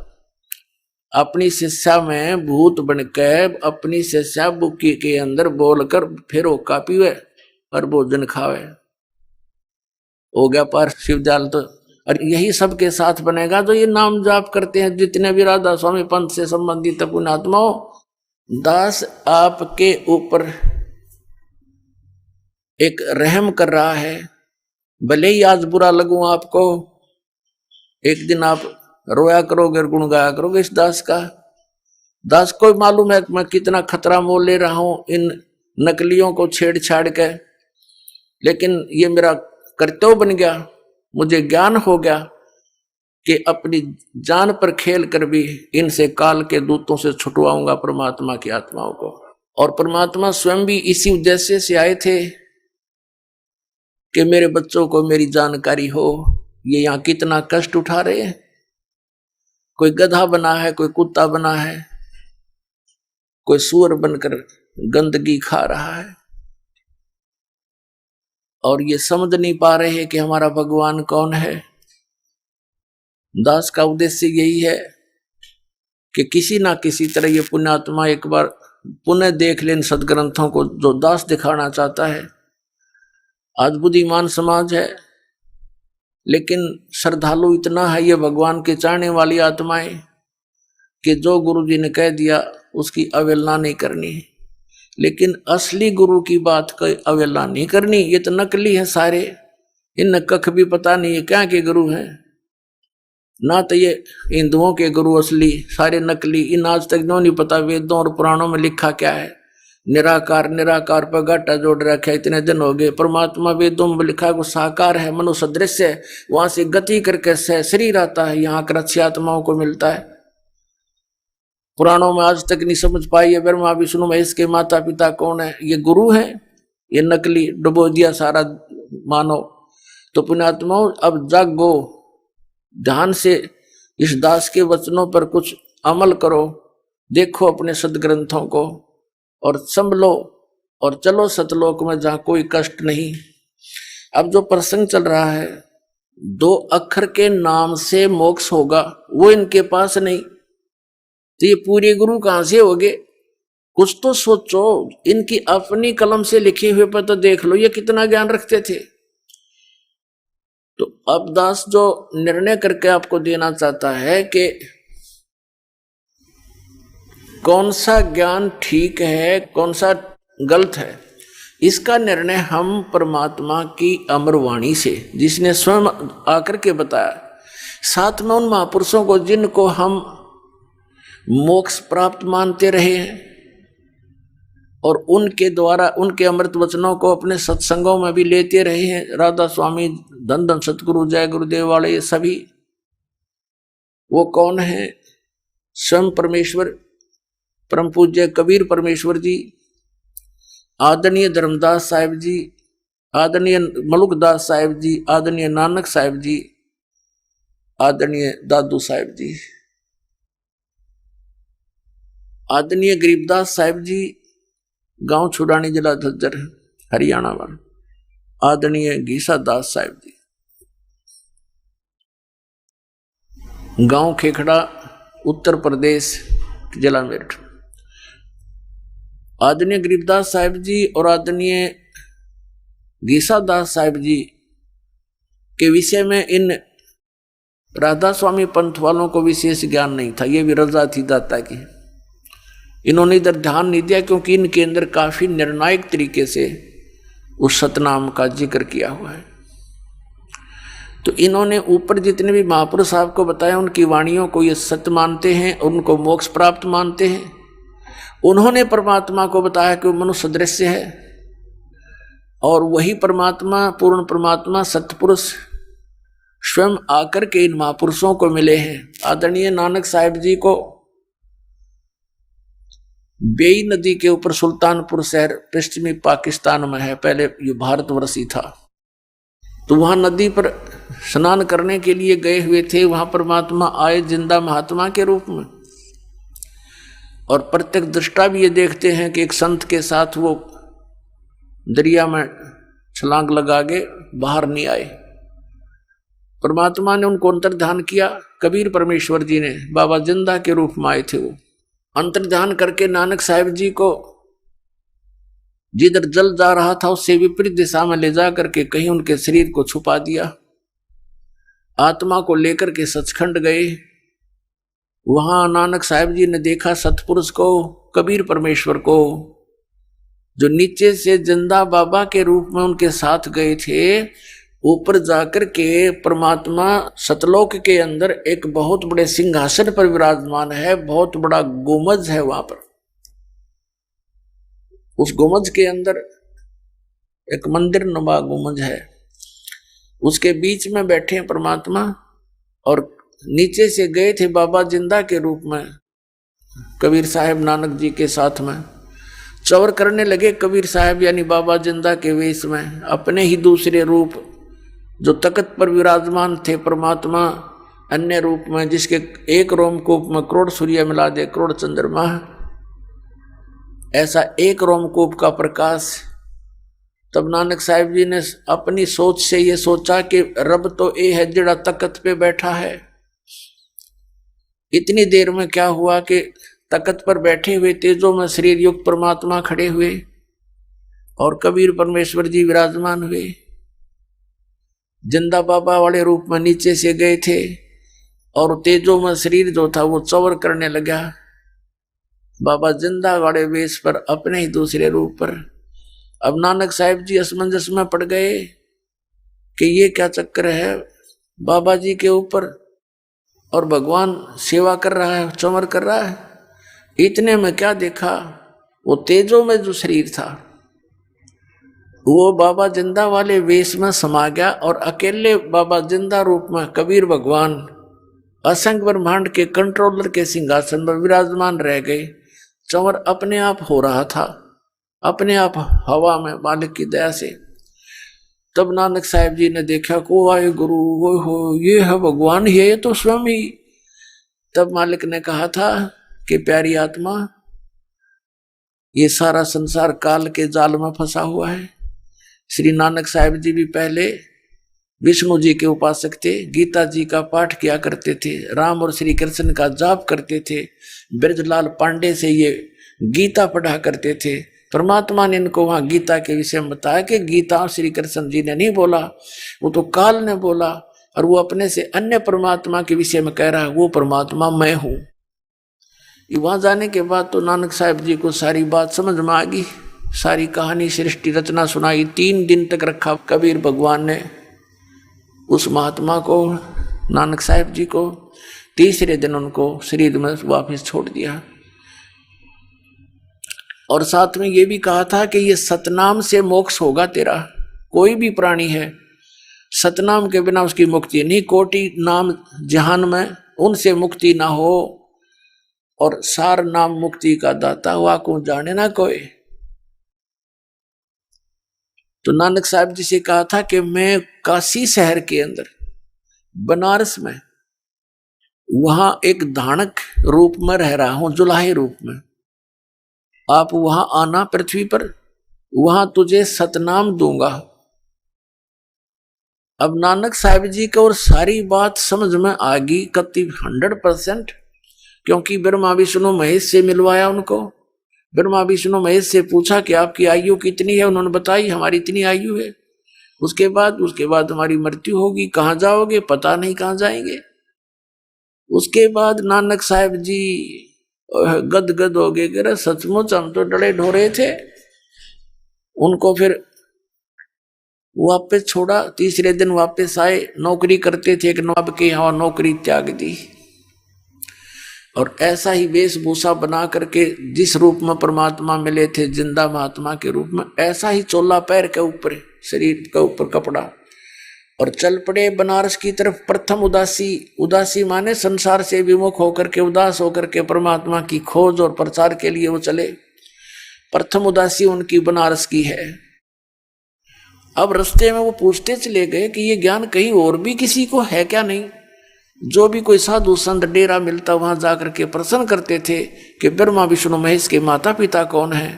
अपनी शिष्या में भूत बनकर अपनी शिष्या बुक्की के अंदर बोलकर फिर वो कापी हुए और भोजन खावे, हो गया पार शिवदयाल तो। और यही सबके साथ बनेगा जो ये नाम जाप करते हैं, जितने भी राधा स्वामी पंथ से संबंधित पुण्यात्माओं। दास आपके ऊपर एक रहम कर रहा है, भले ही आज बुरा लगूं आपको, एक दिन आप रोया करोगे और गुण गाया करोगे इस दास का। दास को मालूम है कि मैं कितना खतरा मोल ले रहा हूं इन नकलियों को छेड़छाड़ के, लेकिन ये मेरा कर्तव्य बन गया, मुझे ज्ञान हो गया कि अपनी जान पर खेल कर भी इनसे काल के दूतों से छुटवाऊंगा परमात्मा की आत्माओं को। और परमात्मा स्वयं भी इसी उद्देश्य से आए थे कि मेरे बच्चों को मेरी जानकारी हो। ये यहाँ कितना कष्ट उठा रहे हैं, कोई गधा बना है, कोई कुत्ता बना है, कोई सूअर बनकर गंदगी खा रहा है, और ये समझ नहीं पा रहे हैं कि हमारा भगवान कौन है। दास का उद्देश्य यही है कि किसी ना किसी तरह ये पुण्यात्मा एक बार पुनः देख लें सदग्रंथों को, जो दास दिखाना चाहता है। आज बुद्धिमान समाज है, लेकिन श्रद्धालु इतना है ये भगवान के चाहने वाली आत्माएं कि जो गुरु जी ने कह दिया उसकी अवहेलना नहीं करनी है। लेकिन असली गुरु की बात की अवहेलना नहीं करनी। ये तो नकली है सारे, इन कख भी पता नहीं है क्या के गुरु हैं। ना तो ये हिंदुओं के गुरु असली, सारे नकली। इन आज तक नो नहीं पता वेदों और पुराणों में लिखा क्या है। निराकार निराकार पर घाटा जोड़ रखा है, इतने दिन हो गए। परमात्मा वेदों में लिखा है वो साकार है, मनो सदृश है, वहां से गति करके शरीर आता है, यहाँ कर आत्माओं को मिलता है। पुराणों में आज तक नहीं समझ पाई है ब्रह्मा विष्णु महेश के माता पिता कौन है। ये गुरु है, ये नकली डुबो दिया सारा मानो। तो पुण्यात्माओं अब जागो, ध्यान से इस दास के वचनों पर कुछ अमल करो, देखो अपने सदग्रंथों को और संभलो और चलो सतलोक में जहां कोई कष्ट नहीं। अब जो प्रसंग चल रहा है 2 अक्षर के नाम से मोक्ष होगा, वो इनके पास नहीं, तो ये पूरे गुरु कहां से होगे? कुछ तो सोचो। इनकी अपनी कलम से लिखे हुए पर तो देख लो ये कितना ज्ञान रखते थे। तो अब दास जो निर्णय करके आपको देना चाहता है कि कौन सा ज्ञान ठीक है कौन सा गलत है, इसका निर्णय हम परमात्मा की अमर वाणी से, जिसने स्वयं आकर के बताया, साथ में उन महापुरुषों को जिनको हम मोक्ष प्राप्त मानते रहे हैं और उनके द्वारा उनके अमृत वचनों को अपने सत्संगों में भी लेते रहे हैं। राधा स्वामी, धन धन सतगुरु, जय गुरुदेव वाले, ये सभी वो कौन है? स्वयं परमेश्वर परम पूज्य कबीर परमेश्वर जी, आदरणीय धर्मदास साहिब जी, आदरणीय मलुकदास साहिब जी, आदरणीय नानक साहिब जी, आदरणीय दादू साहिब जी, आदरणीय गरीबदास साहिब जी, गांव छुड़ानी, जिला झज्जर, हरियाणा वाला, आदरणीय गीसा दास साहिब जी, गांव खेखड़ा, उत्तर प्रदेश, जिला मेरठ, आदरणीय गरीबदास साहिब जी और आदरणीय गीसा दास साहिब जी के विषय में इन राधा स्वामी पंथ वालों को विशेष ज्ञान नहीं था। ये भी रजा थी दाता की, इन्होंने इधर ध्यान नहीं दिया क्योंकि इनके अंदर काफी निर्णायक तरीके से उस सतनाम का जिक्र किया हुआ है। तो इन्होंने ऊपर जितने भी महापुरुष साहब को बताया उनकी वाणियों को ये सत्य मानते हैं और उनको मोक्ष प्राप्त मानते हैं। उन्होंने परमात्मा को बताया कि वो मनुष्य सदृश है और वही परमात्मा, पूर्ण परमात्मा, सतपुरुष स्वयं आकर के इन महापुरुषों को मिले हैं। आदरणीय नानक साहिब जी को बेई नदी के ऊपर सुल्तानपुर शहर पश्चिमी पाकिस्तान में है, पहले ये भारतवर्ष ही था, तो वहां नदी पर स्नान करने के लिए गए हुए थे। वहां परमात्मा आए जिंदा महात्मा के रूप में और प्रत्यक्ष दृष्टा भी ये देखते हैं कि एक संत के साथ वो दरिया में छलांग लगा के बाहर नहीं आए। परमात्मा ने उनको अंतर्ध्यान किया। कबीर परमेश्वर जी ने बाबा जिंदा के रूप में आए थे, वो अंतर्ध्यान करके नानक साहिब जी को जिधर जल जा रहा था उससे विपरीत दिशा में ले जा करके कहीं उनके शरीर को छुपा दिया। आत्मा को लेकर के सचखंड गए। वहां नानक साहिब जी ने देखा सतपुरुष को, कबीर परमेश्वर को, जो नीचे से जिंदा बाबा के रूप में उनके साथ गए थे। ऊपर जाकर के परमात्मा सतलोक के अंदर एक बहुत बड़े सिंहासन पर विराजमान है, बहुत बड़ा गुमज है वहां पर। उस गुमज के अंदर एक मंदिर नुमा गुमज है, उसके बीच में बैठे हैं परमात्मा और नीचे से गए थे बाबा जिंदा के रूप में कबीर साहब नानक जी के साथ में। चौर करने लगे कबीर साहब यानी बाबा जिंदा के वेश में, अपने ही दूसरे रूप जो तख्त पर विराजमान थे परमात्मा अन्य रूप में, जिसके एक रोमकूप में करोड़ सूर्य मिला दे करोड़ चंद्रमा, ऐसा एक रोमकूप का प्रकाश। तब नानक साहिब जी ने अपनी सोच से ये सोचा कि रब तो ये है जिड़ा तख्त पे बैठा है। इतनी देर में क्या हुआ कि तख्त पर बैठे हुए तेजों में शरीर युक्त परमात्मा खड़े हुए और कबीर परमेश्वर जी विराजमान हुए। जिंदा बाबा वाले रूप में नीचे से गए थे और तेजो में शरीर जो था वो चवर करने लगा। बाबा जिंदा वाले वेश पर अपने ही दूसरे रूप पर। अब नानक साहिब जी असमंजस में पड़ गए कि ये क्या चक्कर है बाबा जी के ऊपर, और भगवान सेवा कर रहा है, चमर कर रहा है। इतने में क्या देखा, वो तेजो में जो शरीर था वो बाबा जिंदा वाले वेश में समा गया और अकेले बाबा जिंदा रूप में कबीर भगवान असंख्य ब्रह्मांड के कंट्रोलर के सिंहासन पर विराजमान रह गए। चंवर अपने आप हो रहा था, अपने आप हवा में मालिक की दया से। तब नानक साहिब जी ने देखा को वाहे गुरु वो हो, ये है भगवान ही है, ये तो स्वयं ही। तब मालिक ने कहा था कि प्यारी आत्मा, ये सारा संसार काल के जाल में फंसा हुआ है। श्री नानक साहिब जी भी पहले विष्णु जी के उपासक थे, गीता जी का पाठ किया करते थे, राम और श्री कृष्ण का जाप करते थे, ब्रजलाल पांडे से ये गीता पढ़ा करते थे। परमात्मा ने इनको वहां गीता के विषय में बताया कि गीता श्री कृष्ण जी ने नहीं बोला, वो तो काल ने बोला, और वो अपने से अन्य परमात्मा के विषय में कह रहा है, वो परमात्मा मैं हूं। वहां जाने के बाद तो नानक साहिब जी को सारी बात समझ में आ गई, सारी कहानी सृष्टि रचना सुनाई। 3 दिन तक रखा कबीर भगवान ने उस महात्मा को, नानक साहिब जी को। तीसरे दिन उनको शरीर में वापस छोड़ दिया और साथ में ये भी कहा था कि ये सतनाम से मोक्ष होगा तेरा। कोई भी प्राणी है, सतनाम के बिना उसकी मुक्ति नहीं। कोटि नाम जहान में उनसे मुक्ति ना हो, और सार नाम मुक्ति का दाता हुआ को जाने ना कोई। तो नानक साहब जी से कहा था कि मैं काशी शहर के अंदर बनारस में वहां एक धानक रूप में रह रहा हूं, जुलाहे रूप में। आप वहां आना पृथ्वी पर, वहां तुझे सतनाम दूंगा। अब नानक साहिब जी को और सारी बात समझ में आ गई कति 100%, क्योंकि ब्रह्मा विष्णु महेश से मिलवाया उनको। ब्रह्मा विष्णु महेश से पूछा कि आपकी आयु कितनी है, उन्होंने बताई हमारी इतनी आयु है। उसके बाद हमारी मृत्यु होगी, कहाँ जाओगे पता नहीं, कहाँ जाएंगे। उसके बाद नानक साहिब जी गदगद हो गए, कि सचमुच हम तो डरे ढोरे थे। उनको फिर वापस छोड़ा, तीसरे दिन वापस आए। नौकरी करते थे एक नवाब के यहाँ, नौकरी त्याग दी और ऐसा ही वेशभूषा बना करके जिस रूप में परमात्मा मिले थे जिंदा महात्मा के रूप में, ऐसा ही चोला पैर के ऊपर, शरीर के ऊपर कपड़ा, और चल पड़े बनारस की तरफ। प्रथम उदासी माने संसार से विमुख होकर के, उदास होकर के परमात्मा की खोज और प्रचार के लिए वो चले। प्रथम उदासी उनकी बनारस की है। अब रास्ते में वो पूछते चले गए कि ये ज्ञान कहीं और भी किसी को है क्या नहीं। जो भी कोई साधु संत डेरा मिलता वहां जाकर के प्रश्न करते थे कि ब्रह्मा विष्णु महेश के माता पिता कौन है।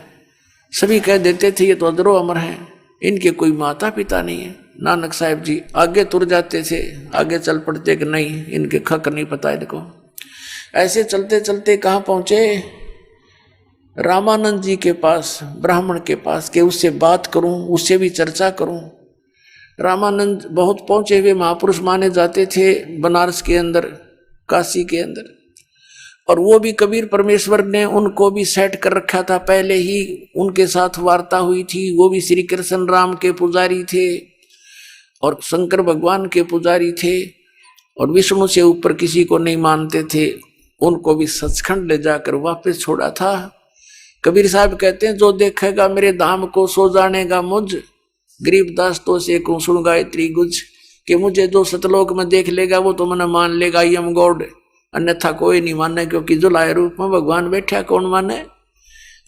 सभी कह देते थे ये तो अजरो अमर हैं, इनके कोई माता पिता नहीं है। नानक साहिब जी आगे तुर जाते थे, आगे चल पड़ते कि नहीं इनके खक नहीं पता इनको। ऐसे चलते चलते कहाँ पहुंचे, रामानंद जी के पास, ब्राह्मण के पास, कि उससे बात करूं, उससे भी चर्चा करूं। रामानंद बहुत पहुंचे हुए महापुरुष माने जाते थे बनारस के अंदर, काशी के अंदर, और वो भी कबीर परमेश्वर ने उनको भी सेट कर रखा था। पहले ही उनके साथ वार्ता हुई थी। वो भी श्री कृष्ण राम के पुजारी थे और शंकर भगवान के पुजारी थे, और विष्णु से ऊपर किसी को नहीं मानते थे। उनको भी सचखंड ले जाकर वापस छोड़ा था। कबीर साहब कहते हैं, जो देखेगा मेरे धाम को सो जानेगा मुझ, गरीबदास तो से को सुन गायत्री गुज, कि मुझे जो सतलोक में देख लेगा वो तो मैंने मान लेगा आई एम गॉड, अन्यथा कोई नहीं माने, क्योंकि जुलाए रूप में भगवान बैठा कौन माने।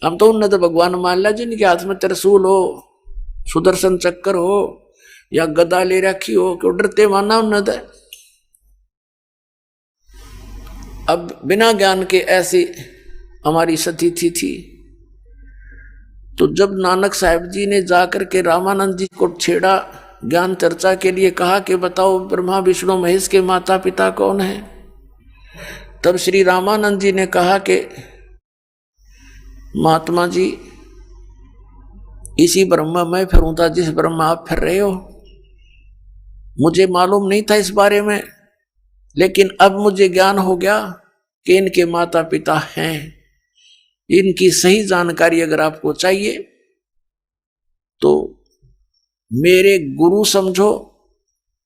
हम तो उन्हें तो भगवान मान लिया जिनके हाथ में त्रिशूल हो, सुदर्शन चक्कर हो या गदा ले रखी हो, क्यों डरते माना उन्हें तो। अब बिना ज्ञान के ऐसी हमारी स्थिति थी। तो जब नानक साहिब जी ने जाकर के रामानंद जी को छेड़ा ज्ञान चर्चा के लिए, कहा कि बताओ ब्रह्मा विष्णु महेश के माता पिता कौन है, तब श्री रामानंद जी ने कहा कि महात्मा जी इसी ब्रह्मा मैं फिरूं था जिस ब्रह्मा आप फिर रहे हो। मुझे मालूम नहीं था इस बारे में, लेकिन अब मुझे ज्ञान हो गया कि इनके माता पिता हैं। इनकी सही जानकारी अगर आपको चाहिए तो मेरे गुरु समझो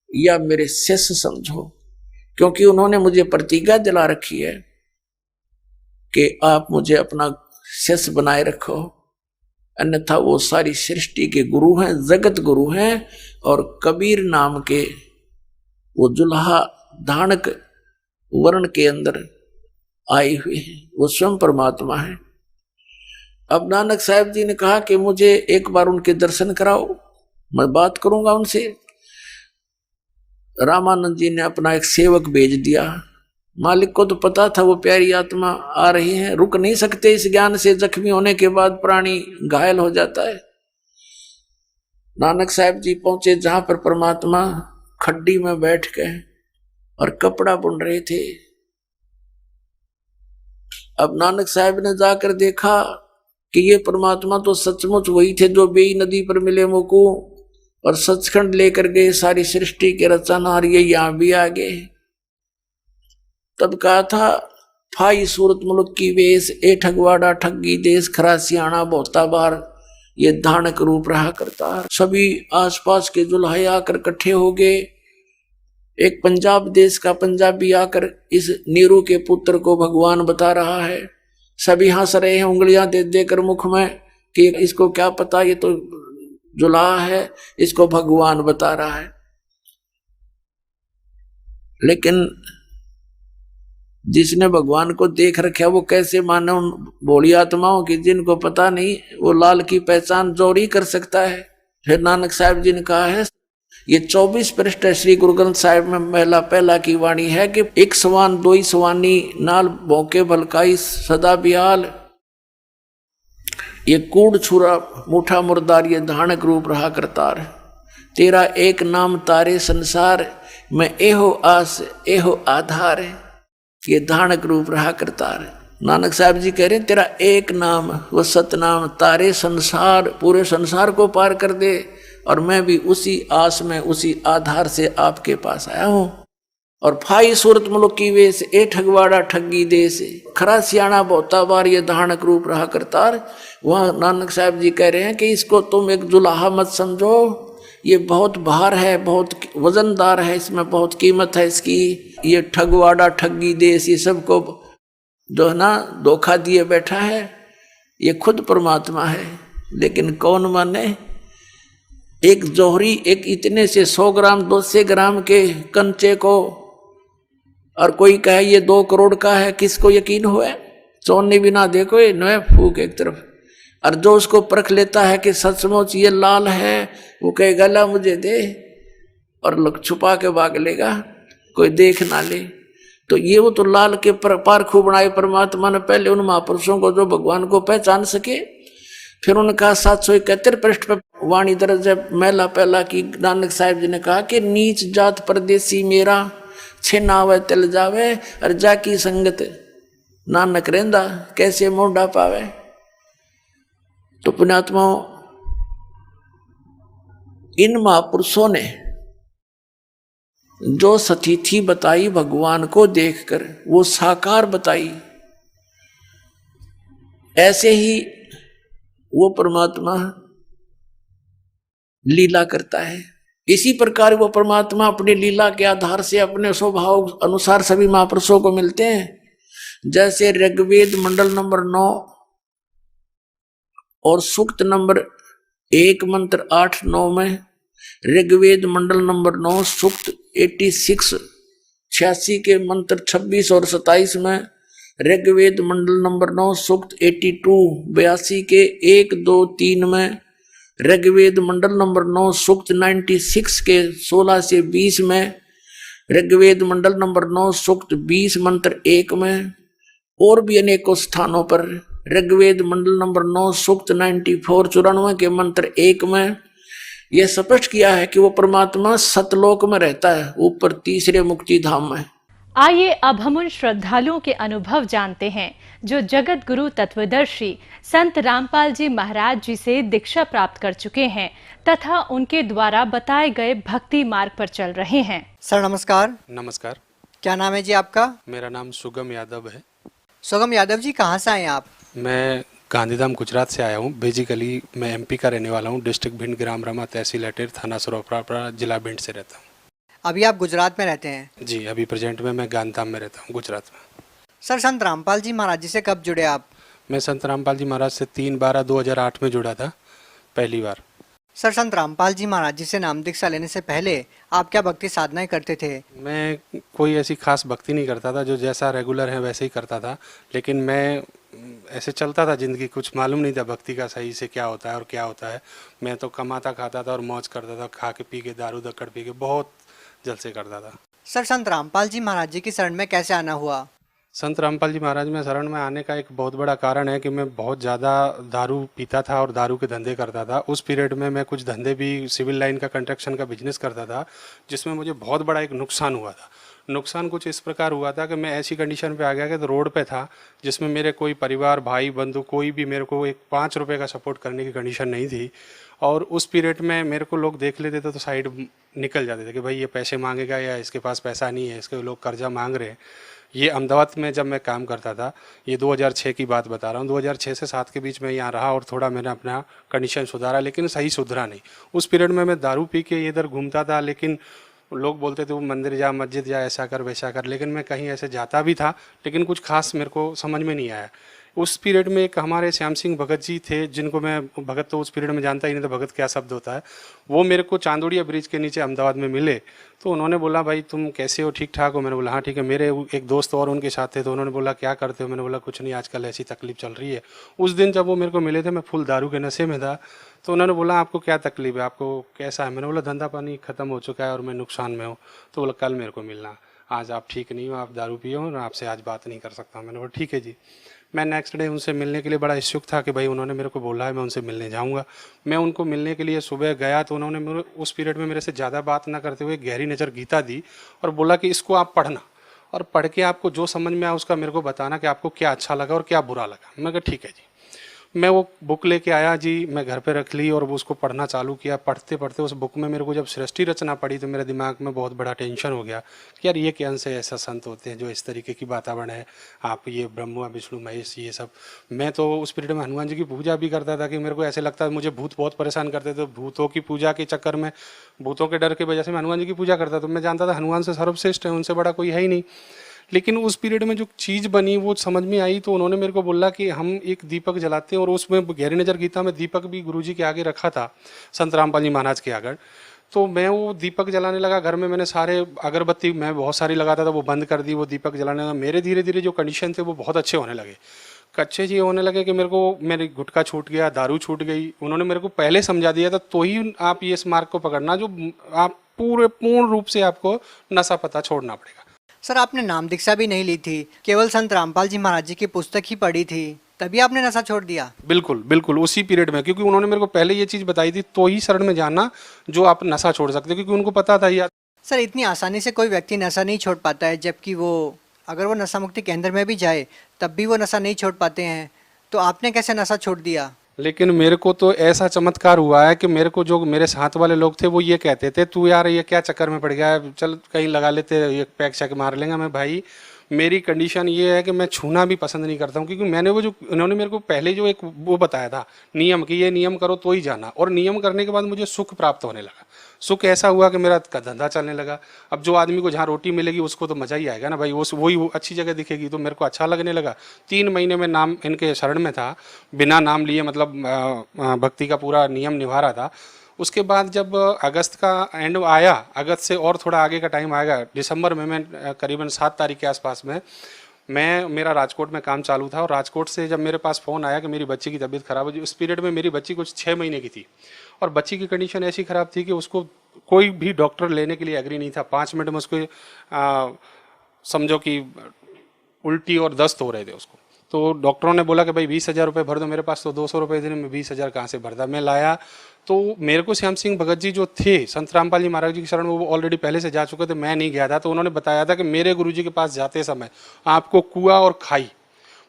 या मेरे शिष्य समझो, क्योंकि उन्होंने मुझे प्रतिज्ञा दिला रखी है कि आप मुझे अपना शिष्य बनाए रखो, अन्यथा वो सारी सृष्टि के गुरु हैं, जगत गुरु हैं। और कबीर नाम के वो जुल्हा धानक वर्ण के अंदर आए हुए हैं, वो स्वयं परमात्मा है। अब नानक साहब जी ने कहा कि मुझे एक बार उनके दर्शन कराओ, मैं बात करूंगा उनसे। रामानंद जी ने अपना एक सेवक भेज दिया। मालिक को तो पता था वो प्यारी आत्मा आ रही है, रुक नहीं सकते इस ज्ञान से, जख्मी होने के बाद प्राणी घायल हो जाता है। नानक साहब जी पहुंचे जहां पर परमात्मा खड्डी में बैठ गए और कपड़ा बुन रहे थे। अब नानक साहब ने जाकर देखा कि ये परमात्मा तो सचमुच वही थे जो बेई नदी पर मिले मुकू और सचखंड लेकर गए सारी सृष्टि के रचनहार, ये यहां भी आ गए। तब कहा था, फाई सूरत मुल्क की वेश, ए ठगवाड़ा ठगी देश, खरा सियाणा बहुता बार, ये धानक रूप रहा करता। सभी आसपास के जुल्हे आकर इकट्ठे हो गए। एक पंजाब देश का पंजाबी आकर इस नीरू के पुत्र को भगवान बता रहा है। सभी हंस रहे हैं उंगलियां दे देकर मुख में कि इसको क्या पता, ये तो जुल्हा है, इसको भगवान बता रहा है। लेकिन जिसने भगवान को देख रखा वो कैसे माने उन भोली आत्माओं की जिनको पता नहीं, वो लाल की पहचान जोर ही कर सकता है। फिर नानक साहब जी ने कहा है, ये 24 पृष्ठ श्री गुरु ग्रंथ साहिब में महिला पहला की वाणी है कि एक सवान दोई सवानी नाल भौके भलकाई सदा बिहाल, ये कूड़ छुरा मुठा मुर्दार, ये धानक रूप रहा करतार, तेरा एक नाम तारे संसार में एहो आस एहो आधार, ये धानक रूप रहा करतार। नानक साहब जी कह रहे हैं तेरा एक नाम वो सतनाम तारे संसार, पूरे संसार को पार कर दे, और मैं भी उसी आस में उसी आधार से आपके पास आया हूं। और फाई सूरत मुल्क की वेश, ए ठगवाड़ा ठगी देश, खरा सियाणा बहुता बार, ये धानक रूप रहा करतार। वहां नानक साहब जी कह रहे हैं कि इसको तुम एक जुलाहा मत समझो, ये बहुत भार है, बहुत वजनदार है, इसमें बहुत कीमत है इसकी। ये ठगवाड़ा ठगी देश, ये सबको जो है ना धोखा दिए बैठा है, ये खुद परमात्मा है। लेकिन कौन माने? एक जोहरी, एक इतने से 100 ग्राम 200 ग्राम के कंचे को, और कोई कहे ये 2 करोड़ का है, किसको यकीन हुआ? चौनी बिना देखो ये नए फूक एक तरफ। और जो उसको परख लेता है कि सचमुच ये लाल है, वो कहेगा ला मुझे दे, और लोग छुपा के भाग लेगा, कोई देख ना ले। तो ये वो तो लाल के पारखू बनाए परमात्मा ने पहले उन महापुरुषों को जो भगवान को पहचान सके। फिर उनका 771 पृष्ठ पर वाणी दर्ज है महिला पहला की। नानक साहब जी ने कहा कि नीच जात परदेसी मेरा, छे नावे तिल जावे, और जाकी संगत नानक रेंदा, कैसे मोढ़ा पावे। तो पुण्यात्माओं, इन महापुरुषों ने जो सतिथि बताई भगवान को देखकर, वो साकार बताई, ऐसे ही वो परमात्मा लीला करता है। इसी प्रकार वो परमात्मा अपनी लीला के आधार से अपने स्वभाव अनुसार सभी महापुरुषों को मिलते हैं। जैसे ऋग्वेद मंडल नंबर 9 और सूक्त नंबर 1 मंत्र 8-9 में, ऋग्वेद मंडल नंबर 9 सूक्त 86 के मंत्र 26 और 27 में, ऋग्वेद मंडल नंबर 9 सूक्त 82 के 1, 2, 3 में, ऋग्वेद मंडल नंबर 9 सूक्त 96 के 16 से 20 में, ऋग्वेद मंडल नंबर 9 सूक्त 20 मंत्र 1 में, और भी अनेकों स्थानों पर ऋग्वेद मंडल नंबर 9 सूक्त 94 के मंत्र 1 में यह स्पष्ट किया है कि वो परमात्मा सतलोक में रहता है, ऊपर तीसरे मुक्ति धाम में।
आइए अब हम उन श्रद्धालुओं के अनुभव जानते हैं जो जगत गुरु तत्वदर्शी संत रामपाल जी महाराज जी से दीक्षा प्राप्त कर चुके हैं तथा उनके द्वारा बताए गए भक्ति मार्ग पर चल रहे हैं।
सर नमस्कार।
नमस्कार।
क्या नाम है जी आपका?
मेरा नाम सुगम यादव है।
सुगम यादव जी, कहाँ से आए हैं आप?
मैं गांधीधाम गुजरात से आया हूँ। बेसिकली मैं एमपी का रहने वाला हूँ। डिस्ट्रिक्ट भिंड, ग्राम रमा, तहसील अटेर, थाना सरोपरा, जिला भिंड से रहता हूँ।
अभी आप गुजरात में रहते हैं?
जी, अभी प्रेजेंट में मैं गांधीधाम में रहता हूँ, गुजरात में।
सर संत रामपाल जी महाराज जी से कब जुड़े आप?
मैं संत रामपाल जी महाराज से 3/12/2008 में जुड़ा था पहली बार।
सर संत रामपाल जी महाराज जी से नाम दीक्षा लेने से पहले आप क्या भक्ति साधनाएं करते थे?
मैं कोई ऐसी खास भक्ति नहीं करता था, जो जैसा रेगुलर है वैसे ही करता था। लेकिन मैं ऐसे चलता था ज़िंदगी, कुछ मालूम नहीं था भक्ति का सही से क्या होता है और क्या होता है। मैं तो कमाता खाता था और मौज करता था, खा के पी के, दारू दक्कड़ पी के बहुत जलसे करता था।
सर संत रामपाल जी महाराज जी की शरण में कैसे आना हुआ?
संत रामपाल जी महाराज में शरण में आने का एक बहुत बड़ा कारण है कि मैं बहुत ज़्यादा दारू पीता था और दारू के धंधे करता था। उस पीरियड में मैं कुछ धंधे भी, सिविल लाइन का, कंस्ट्रक्शन का बिजनेस करता था, जिसमें मुझे बहुत बड़ा एक नुकसान हुआ था। नुकसान कुछ इस प्रकार हुआ था कि मैं ऐसी कंडीशन पे आ गया कि रोड पे था, जिसमें मेरे कोई परिवार, भाई बंधु, कोई भी मेरे को एक 5 रुपये का सपोर्ट करने की कंडीशन नहीं थी। और उस पीरियड में मेरे को लोग देख लेते थे तो साइड निकल जाते थे कि भाई ये पैसे मांगेगा या इसके पास पैसा नहीं है, इसके लोग कर्जा मांग रहे हैं। ये अहमदाबाद में जब मैं काम करता था, ये 2006 की बात बता रहा हूँ, 2006 से 7 के बीच में यहाँ रहा और थोड़ा मैंने अपना कंडीशन सुधारा, लेकिन सही सुधरा नहीं। उस पीरियड में मैं दारू पी के इधर घूमता था, लेकिन लोग बोलते थे वो मंदिर जा, मस्जिद जा, ऐसा कर वैसा कर, लेकिन मैं कहीं ऐसे जाता भी था, लेकिन कुछ खास मेरे को समझ में नहीं आया। उस पीरियड में एक हमारे श्याम सिंह भगत जी थे, जिनको मैं, भगत तो उस पीरियड में जानता ही नहीं था भगत क्या शब्द होता है। वो मेरे को चांदोड़िया ब्रिज के नीचे अहमदाबाद में मिले, तो उन्होंने बोला भाई तुम कैसे हो, ठीक ठाक हो? मैंने बोला हाँ ठीक है। मेरे एक दोस्त और उनके साथ थे, तो उन्होंने बोला क्या करते हो? मैंने बोला कुछ नहीं, आजकल ऐसी तकलीफ चल रही है। उस दिन जब वो मेरे को मिले थे, मैं फुल दारू के नशे में था, तो उन्होंने बोला आपको क्या तकलीफ है, आपको कैसा है? मैंने बोला धंधा पानी खत्म हो चुका है और मैं नुकसान में हूँ। तो बोला कल मेरे को मिलना, आज आप ठीक नहीं हो, आप दारू पियो और आपसे आज बात नहीं कर सकता। मैंने बोला ठीक है जी। मैं नेक्स्ट डे उनसे मिलने के लिए बड़ा इच्छुक था कि भाई उन्होंने मेरे को बोला है, मैं उनसे मिलने जाऊंगा। मैं उनको मिलने के लिए सुबह गया, तो उन्होंने मेरे उस पीरियड में मेरे से ज़्यादा बात ना करते हुए गहरी नज़र गीता दी और बोला कि इसको आप पढ़ना और पढ़ के आपको जो समझ में आया उसका मेरे को बताना कि आपको क्या अच्छा लगा और क्या बुरा लगा। मैं कहा ठीक है जी। मैं वो बुक लेके आया जी, मैं घर पे रख ली और उसको पढ़ना चालू किया। पढ़ते पढ़ते उस बुक में मेरे को जब सृष्टि रचना पड़ी, तो मेरे दिमाग में बहुत बड़ा टेंशन हो गया कि यार ये कौन से ऐसा संत होते हैं जो इस तरीके की वातावरण है, आप ये ब्रह्मा विष्णु महेश ये सब। मैं तो उस पीरियड में हनुमान जी की पूजा भी करता था कि मेरे को ऐसे लगता है, मुझे भूत बहुत परेशान करते थे। भूतों की पूजा के चक्कर में, भूतों के डर की वजह से मैं हनुमान जी की पूजा करता था। तो मैं जानता था हनुमान से सर्वश्रेष्ठ है, उनसे बड़ा कोई है ही नहीं। लेकिन उस पीरियड में जो चीज़ बनी वो समझ में आई, तो उन्होंने मेरे को बोला कि हम एक दीपक जलाते हैं, और उसमें गहरी नज़र गीता में दीपक भी गुरुजी के आगे रखा था, संत रामपाल जी महाराज के आगे। तो मैं वो दीपक जलाने लगा घर में। मैंने सारे अगरबत्ती मैं बहुत सारी लगाता था, वो बंद कर दी, वो दीपक जलाने लगा। मेरे धीरे धीरे जो कंडीशन थे वो बहुत अच्छे होने लगे। कच्चे जी होने लगे कि मेरे को, मेरी गुटखा छूट गया, दारू छूट गई। उन्होंने मेरे को पहले समझा दिया था, तो ही आप ये इस मार्ग को पकड़ना जो आप पूर्ण रूप से आपको नशा पता छोड़ना पड़ेगा।
सर आपने नाम दीक्षा भी नहीं ली थी, केवल संत रामपाल जी महाराज जी की पुस्तक ही पढ़ी थी, तभी आपने नशा छोड़ दिया?
बिल्कुल बिल्कुल, उसी पीरियड में, क्योंकि उन्होंने मेरे को पहले ये चीज़ बताई थी, तो ही शरण में जाना जो आप नशा छोड़ सकते हो, क्योंकि उनको पता था यार।
सर इतनी आसानी से कोई व्यक्ति नशा नहीं छोड़ पाता है, जबकि वो अगर वो नशा मुक्ति केंद्र में भी जाए तब भी वो नशा नहीं छोड़ पाते हैं, तो आपने कैसे नशा छोड़ दिया?
लेकिन मेरे को तो ऐसा चमत्कार हुआ है कि मेरे को जो मेरे साथ वाले लोग थे वो ये कहते थे, तू यार ये क्या चक्कर में पड़ गया है, चल कहीं लगा लेते, ये पैक शैक मार लेंगे। मैं भाई मेरी कंडीशन ये है कि मैं छूना भी पसंद नहीं करता हूँ, क्योंकि मैंने वो जो उन्होंने मेरे को पहले जो एक वो बताया था नियम, कि ये नियम करो तो ही जाना, और नियम करने के बाद मुझे सुख प्राप्त होने लगा। सुख ऐसा हुआ कि मेरा धंधा चलने लगा। अब जो आदमी को जहाँ रोटी मिलेगी उसको तो मज़ा ही आएगा ना भाई, वही अच्छी जगह दिखेगी, तो मेरे को अच्छा लगने लगा। 3 महीने में नाम इनके शरण में था, बिना नाम लिए, मतलब भक्ति का पूरा नियम निभा रहा था। उसके बाद जब अगस्त का एंड आया, अगस्त से और थोड़ा आगे का टाइम आएगा, दिसंबर में मैं करीबन 7 तारीख के आसपास में मेरा राजकोट में काम चालू था, और राजकोट से जब मेरे पास फ़ोन आया कि मेरी बच्ची की तबीयत ख़राब है। उस पीरियड में मेरी बच्ची कुछ 6 महीने की थी, और बच्ची की कंडीशन ऐसी ख़राब थी कि उसको कोई भी डॉक्टर लेने के लिए एग्री नहीं था। 5 मिनट में उसको समझो कि उल्टी और दस्त हो रहे थे उसको। तो डॉक्टरों ने बोला कि भाई 20,000 रुपये भर दो, मेरे पास तो 200 रुपये थे, मैं 20,000 कहाँ से भरता। मैं लाया तो मेरे को श्याम सिंह भगत जी जो थे संत रामपाल जी महाराज जी की शरण में, वो ऑलरेडी पहले से जा चुके थे, मैं नहीं गया था। तो उन्होंने बताया था कि मेरे गुरुजी के पास जाते समय आपको कुआं और खाई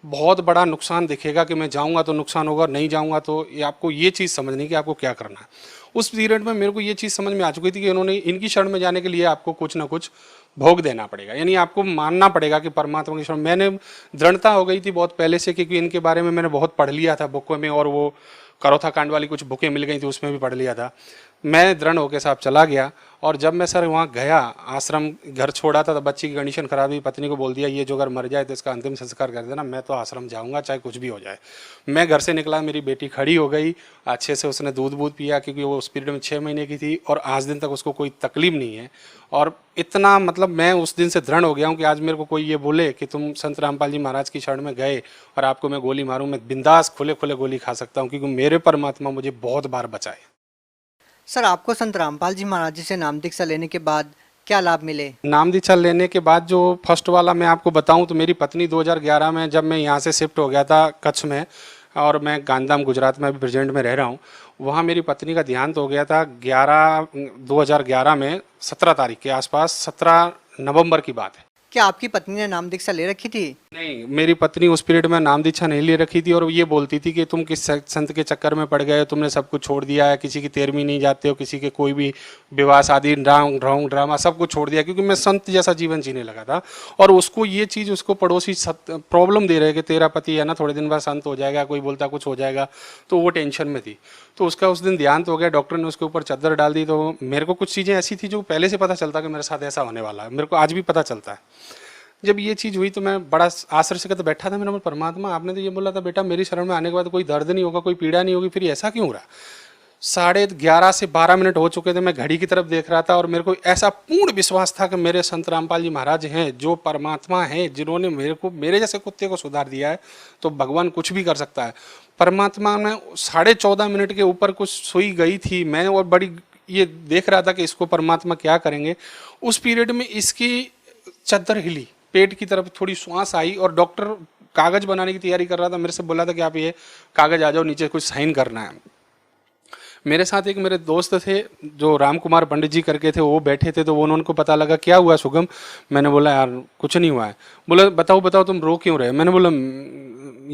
बहुत बड़ा नुकसान दिखेगा, कि मैं जाऊंगा तो नुकसान होगा, नहीं जाऊंगा तो ये आपको ये चीज़ समझनी कि आपको क्या करना है। उस पीरियड में मेरे को ये चीज़ समझ में आ चुकी थी कि इन्होंने इनकी शरण में जाने के लिए आपको कुछ ना कुछ भोग देना पड़ेगा, यानी आपको मानना पड़ेगा कि परमात्मा की शरण। मैंने दृढ़ता हो गई थी बहुत पहले से, क्योंकि इनके बारे में मैंने बहुत पढ़ लिया था बुकों में, और वो करोथा कांड वाली कुछ बुकें मिल गई थी, उसमें भी पढ़ लिया था। मैं दृढ़ होकर साहब चला गया, और जब मैं सर वहाँ गया, आश्रम घर छोड़ा था, तो बच्ची की कंडीशन खराब हुई, पत्नी को बोल दिया ये जो अगर मर जाए तो इसका अंतिम संस्कार कर देना, मैं तो आश्रम जाऊँगा चाहे कुछ भी हो जाए। मैं घर से निकला, मेरी बेटी खड़ी हो गई, अच्छे से उसने दूध पिया, क्योंकि वो उस पीरियड में 6 महीने की थी, और आज दिन तक उसको कोई तकलीफ नहीं है। और इतना मतलब मैं उस दिन से दृढ़ हो गया हूँ कि आज मेरे को कोई ये बोले कि तुम संत रामपाल जी महाराज की शरण में गए और आपको मैं गोली मारूं, मैं बिंदास खुले खुले गोली खा सकता हूँ, क्योंकि मेरे परमात्मा मुझे बहुत बार बचाए।
सर, आपको संत रामपाल जी महाराज जी से नाम दीक्षा लेने के बाद क्या लाभ मिले?
नाम दीक्षा लेने के बाद जो फर्स्ट वाला मैं आपको बताऊं, तो मेरी पत्नी 2011 में जब मैं यहाँ से शिफ्ट हो गया था कच्छ में, और मैं गांधीधाम गुजरात में अभी प्रेजेंट में रह रहा हूँ, वहाँ मेरी पत्नी का देहांत हो गया था 2011 में 17 तारीख के आसपास, 17 नवंबर की बात है।
क्या आपकी पत्नी ने नाम दीक्षा ले रखी थी?
नहीं, मेरी पत्नी उस पीरियड में नाम दीक्षा नहीं ले रखी थी, और ये बोलती थी कि तुम किस संत के चक्कर में पड़ गए, तुमने सब कुछ छोड़ दिया है, किसी की 13वीं नहीं जाते हो, किसी के कोई भी विवाह शादी ढोंग ड्रामा सब कुछ छोड़ दिया, क्योंकि मैं संत जैसा जीवन जीने लगा था। और उसको ये चीज़, उसको पड़ोसी प्रॉब्लम दे रहे कि तेरा पति है ना थोड़े दिन बाद संत हो जाएगा, कोई बोलता कुछ हो जाएगा, तो वो टेंशन में थी। तो उसका उस दिन देहांत हो गया, डॉक्टर ने उसके ऊपर चादर डाल दी। तो मेरे को कुछ चीज़ें ऐसी थी जो पहले से पता चलता कि मेरे साथ ऐसा होने वाला है, मेरे को आज भी पता चलता है। जब ये चीज़ हुई तो मैं बड़ा आश्चर्य से बैठा था। मैंने बोला परमात्मा, आपने तो ये बोला था बेटा मेरी शरण में आने के बाद कोई दर्द नहीं होगा, कोई पीड़ा नहीं होगी, फिर ऐसा क्यों हो रहा? 11:30 से 12 मिनट हो चुके थे, मैं घड़ी की तरफ देख रहा था, और मेरे को ऐसा पूर्ण विश्वास था कि मेरे संत रामपाल जी महाराज हैं जो परमात्मा हैं, जिन्होंने मेरे जैसे कुत्ते को सुधार दिया है, तो भगवान कुछ भी कर सकता है। परमात्मा ने 14.5 मिनट के ऊपर कुछ सुई गई थी मैं, और बड़ी ये देख रहा था कि इसको परमात्मा क्या करेंगे। उस पीरियड में इसकी चद्दर हिली, पेट की तरफ थोड़ी श्वास आई, और डॉक्टर कागज बनाने की तैयारी कर रहा था, मेरे से बोला था कि आप ये कागज आ जाओ नीचे, कुछ साइन करना है। मेरे साथ एक मेरे दोस्त थे जो राम कुमार पंडित जी करके थे, वो बैठे थे, तो वो उनको पता लगा क्या हुआ सुगम। मैंने बोला यार कुछ नहीं हुआ है। बोला बताओ बताओ तुम रो क्यों रहे? मैंने बोला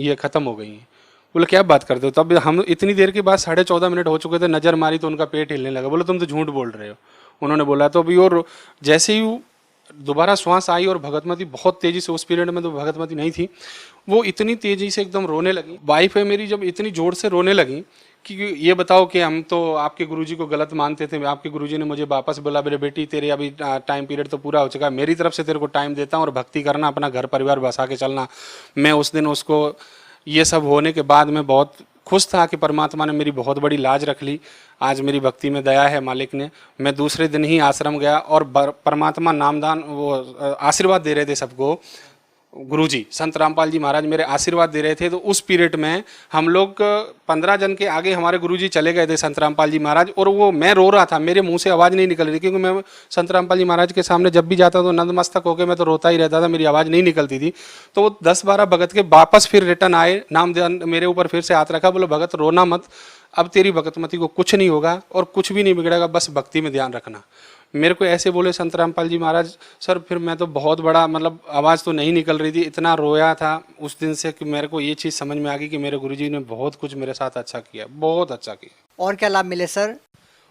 ये खत्म हो गई है। बोला क्या बात करते हो? तब हम इतनी देर के बाद 14.5 मिनट हो चुके थे, नजर मारी तो उनका पेट हिलने लगा। बोला तुम तो झूठ बोल रहे हो। उन्होंने बोला तो अभी, और जैसे ही दोबारा श्वास आई, और भगतमती बहुत तेजी से, उस पीरियड में तो भगतमती नहीं थी, वो इतनी तेजी से एकदम रोने लगी। वाइफ है मेरी, जब इतनी जोर से रोने लगी कि ये बताओ कि हम तो आपके गुरुजी को गलत मानते थे, आपके गुरुजी ने मुझे वापस बोला मेरे बेटी तेरे अभी टाइम पीरियड तो पूरा हो चुका है, मेरी तरफ से तेरे को टाइम देता हूँ और भक्ति करना, अपना घर परिवार बसा के चलना। मैं उस दिन उसको ये सब होने के बाद मैं बहुत खुश था कि परमात्मा ने मेरी बहुत बड़ी लाज रख ली। आज मेरी भक्ति में दया है मालिक ने। मैं दूसरे दिन ही आश्रम गया, और परमात्मा नामदान वो आशीर्वाद दे रहे थे सबको। गुरुजी संत रामपाल जी महाराज मेरे आशीर्वाद दे रहे थे। तो उस पीरियड में हम लोग 15 जन के आगे हमारे गुरुजी चले गए थे संत रामपाल जी महाराज, और वो मैं रो रहा था, मेरे मुंह से आवाज़ नहीं निकल रही थी, क्योंकि मैं संत रामपाल जी महाराज के सामने जब भी जाता तो नतमस्तक होकर मैं तो रोता ही रहता था, मेरी आवाज़ नहीं निकलती थी। तो वो 10-12 भगत के वापस फिर रिटर्न आए, नाम मेरे ऊपर फिर से हाथ रखा, बोलो भगत रोना मत, अब तेरी भगतमती को कुछ नहीं होगा और कुछ भी नहीं बिगड़ेगा, बस भक्ति में ध्यान रखना। मेरे को ऐसे बोले संत रामपाल जी महाराज। सर फिर मैं तो बहुत बड़ा, मतलब आवाज़ तो नहीं निकल रही थी, इतना रोया था उस दिन से कि मेरे को ये चीज़ समझ में आ गई कि मेरे गुरुजी ने बहुत कुछ मेरे साथ अच्छा किया, बहुत अच्छा किया।
और क्या लाभ मिले सर?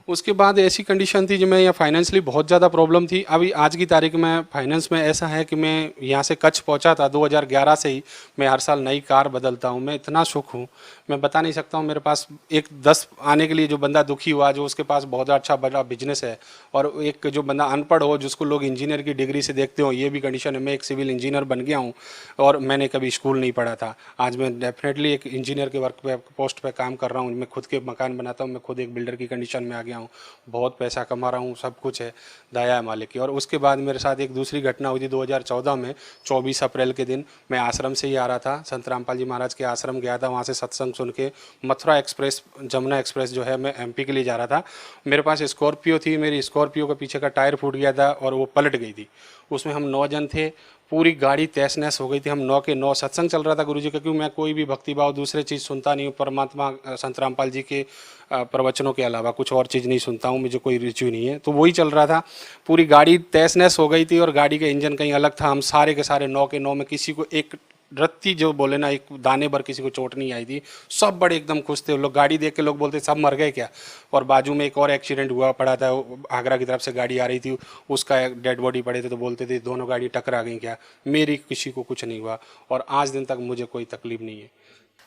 उसके बाद ऐसी कंडीशन थी जो मैं यहाँ फाइनेंशियली बहुत ज़्यादा प्रॉब्लम थी। अभी आज की तारीख में फाइनेंस में ऐसा है कि मैं यहाँ से कच्छ पहुँचा था 2011 से ही मैं हर साल नई कार बदलता हूँ। मैं इतना सुख हूँ, मैं बता नहीं सकता हूँ। मेरे पास एक 10 आने के लिए जो बंदा दुखी हुआ, जो उसके पास बहुत अच्छा बड़ा बिजनेस है, और एक जो बंदा अनपढ़ हो, जिसको लोग इंजीनियर की डिग्री से देखते हो, ये भी कंडीशन है। मैं एक सिविल इंजीनियर बन गया हूँ, और मैंने कभी स्कूल नहीं पढ़ा था। आज मैं डेफिनेटली एक इंजीनियर के वर्क पे पोस्ट पे काम कर रहा हूँ। मैं खुद के मकान बनाता हूँ, मैं खुद एक बिल्डर की कंडीशन में आ गया हूँ, बहुत पैसा कमा रहा हूँ, सब कुछ है, दया है मालिक की। और उसके बाद मेरे साथ एक दूसरी घटना हुई थी 2014 में, 24 अप्रैल के दिन। मैं आश्रम से ही आ रहा था, संत रामपाल जी महाराज के आश्रम गया था, वहाँ से सत्संग सुन के मथुरा एक्सप्रेस, जमुना एक्सप्रेस जो है, मैं MP के लिए जा रहा था। मेरे पास स्कॉर्पियो थी, मेरी स्कॉर्पियो का पीछे का टायर फूट गया था और वो पलट गई थी। उसमें हम 9 जन थे, पूरी गाड़ी तहस नहस हो गई थी। हम 9 के 9 सत्संग चल रहा था गुरुजी का, क्योंकि मैं कोई भी भक्ति भाव दूसरे चीज़ सुनता नहीं हूँ, परमात्मा संत रामपाल जी के प्रवचनों के अलावा कुछ और चीज़ नहीं सुनता हूँ, मुझे कोई रुचि नहीं है। तो वही चल रहा था, पूरी गाड़ी तहस नहस हो गई थी और गाड़ी का इंजन कहीं अलग था। हम सारे के सारे 9 के 9 में किसी को एक रत्ती जो बोले ना, एक दाने भर किसी को चोट नहीं आई थी। सब बड़े एकदम खुश थे। लोग गाड़ी देख के लोग बोलते सब मर गए क्या। और बाजू में एक और एक्सीडेंट हुआ पड़ा था, आगरा की तरफ से गाड़ी आ रही थी, उसका एक डेड बॉडी पड़े थे, तो बोलते थे दोनों गाड़ी टकरा गई क्या। मेरी किसी को कुछ नहीं हुआ और आज दिन तक मुझे कोई तकलीफ नहीं है।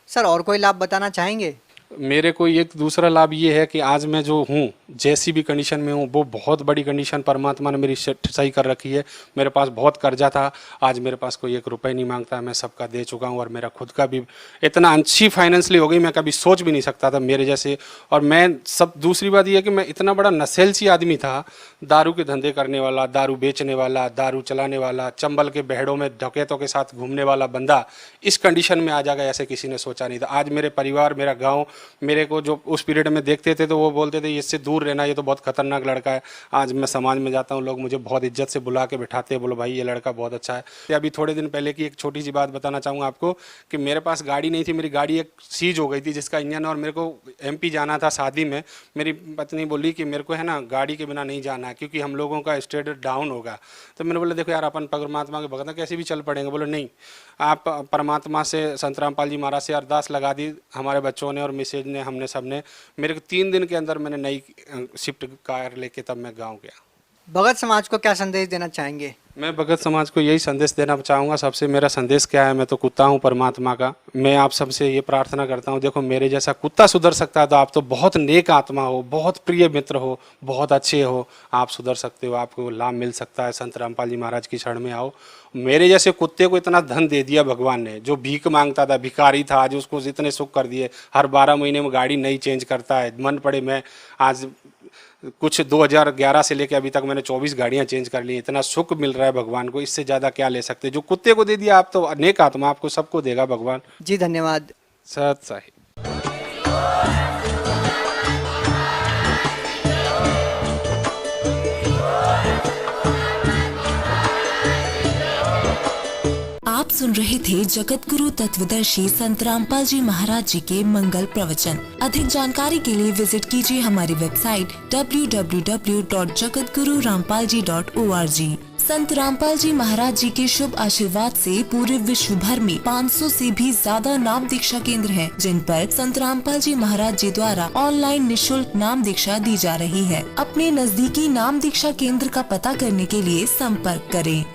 सर और कोई लाभ बताना चाहेंगे?
मेरे को एक दूसरा लाभ ये है कि आज मैं जो हूँ, जैसी भी कंडीशन में हूँ, वो बहुत बड़ी कंडीशन परमात्मा ने मेरी सही कर रखी है। मेरे पास बहुत कर्जा था, आज मेरे पास कोई 1 रुपये नहीं मांगता, मैं सबका दे चुका हूँ और मेरा खुद का भी इतना अच्छी फाइनेंशियली हो गई, मैं कभी सोच भी नहीं सकता था मेरे जैसे। और मैं सब दूसरी बात ये है कि मैं इतना बड़ा नशेलची आदमी था, दारू के धंधे करने वाला, दारू बेचने वाला, दारू चलाने वाला, चंबल के बहड़ों में डकैतों के साथ घूमने वाला बंदा इस कंडीशन में आ जाएगा, ऐसे किसी ने सोचा नहीं था। आज मेरे परिवार, मेरा गाँव मेरे को जो उस पीरियड में देखते थे तो वो बोलते थे इससे दूर रहना, ये तो बहुत खतरनाक लड़का है। आज मैं समाज में जाता हूँ, लोग मुझे बहुत इज्जत से बुला के बिठाते हैं, बोलो भाई ये लड़का बहुत अच्छा है। अभी थोड़े दिन पहले की एक छोटी सी बात बताना चाहूँगा आपको कि मेरे पास गाड़ी नहीं थी, मेरी गाड़ी एक सीज हो गई थी जिसका इंजन, और मेरे को MP जाना था शादी में। मेरी पत्नी बोली कि मेरे को है ना गाड़ी के बिना नहीं जाना है क्योंकि हम लोगों का स्टेटस डाउन होगा। तो मैंने बोला देखो यार, अपन परमात्मा के भगत कैसे भी चल पड़ेंगे। बोलो नहीं, आप परमात्मा से, संत रामपाल जी महाराज से अरदास लगा दी हमारे बच्चों ने और मिसेज ने, हमने सबने। मेरे को 3 दिन के अंदर मैंने नई शिफ्ट कार लेके तब मैं गांव गया।
भगत समाज को क्या संदेश देना चाहेंगे?
मैं भगत समाज को यही संदेश देना चाहूँगा। सबसे मेरा संदेश क्या है, मैं तो कुत्ता हूँ परमात्मा का। मैं आप सबसे ये प्रार्थना करता हूँ, देखो मेरे जैसा कुत्ता सुधर सकता है तो आप तो बहुत नेक आत्मा हो, बहुत प्रिय मित्र हो, बहुत अच्छे हो, आप सुधर सकते हो, आपको लाभ मिल सकता है। संत रामपाल जी महाराज की शरण में आओ। मेरे जैसे कुत्ते को इतना धन दे दिया भगवान ने, जो भीख मांगता था, भिखारी था, आज उसको इतने सुख कर दिए। हर 12 महीने में गाड़ी नई चेंज करता है, मन पड़े। मैं आज कुछ 2011 से लेके अभी तक मैंने 24 गाड़ियां चेंज कर ली। इतना सुख मिल रहा है भगवान को, इससे ज़्यादा क्या ले सकते। जो कुत्ते को दे दिया आप तो अनेक आत्मा, आपको सबको देगा भगवान।
जी धन्यवाद।
सत साहिब।
आप सुन रहे थे जगत गुरु तत्वदर्शी संत रामपाल जी महाराज जी के मंगल प्रवचन। अधिक जानकारी के लिए विजिट कीजिए हमारी वेबसाइट www.jagatgururampalji.org। संत रामपाल जी महाराज जी के शुभ आशीर्वाद से पूरे विश्व भर में 500 से भी ज्यादा नाम दीक्षा केंद्र हैं, जिन पर संत रामपाल जी महाराज जी द्वारा ऑनलाइन निशुल्क नाम दीक्षा दी जा रही है। अपने नजदीकी नाम दीक्षा केंद्र का पता करने के लिए संपर्क करें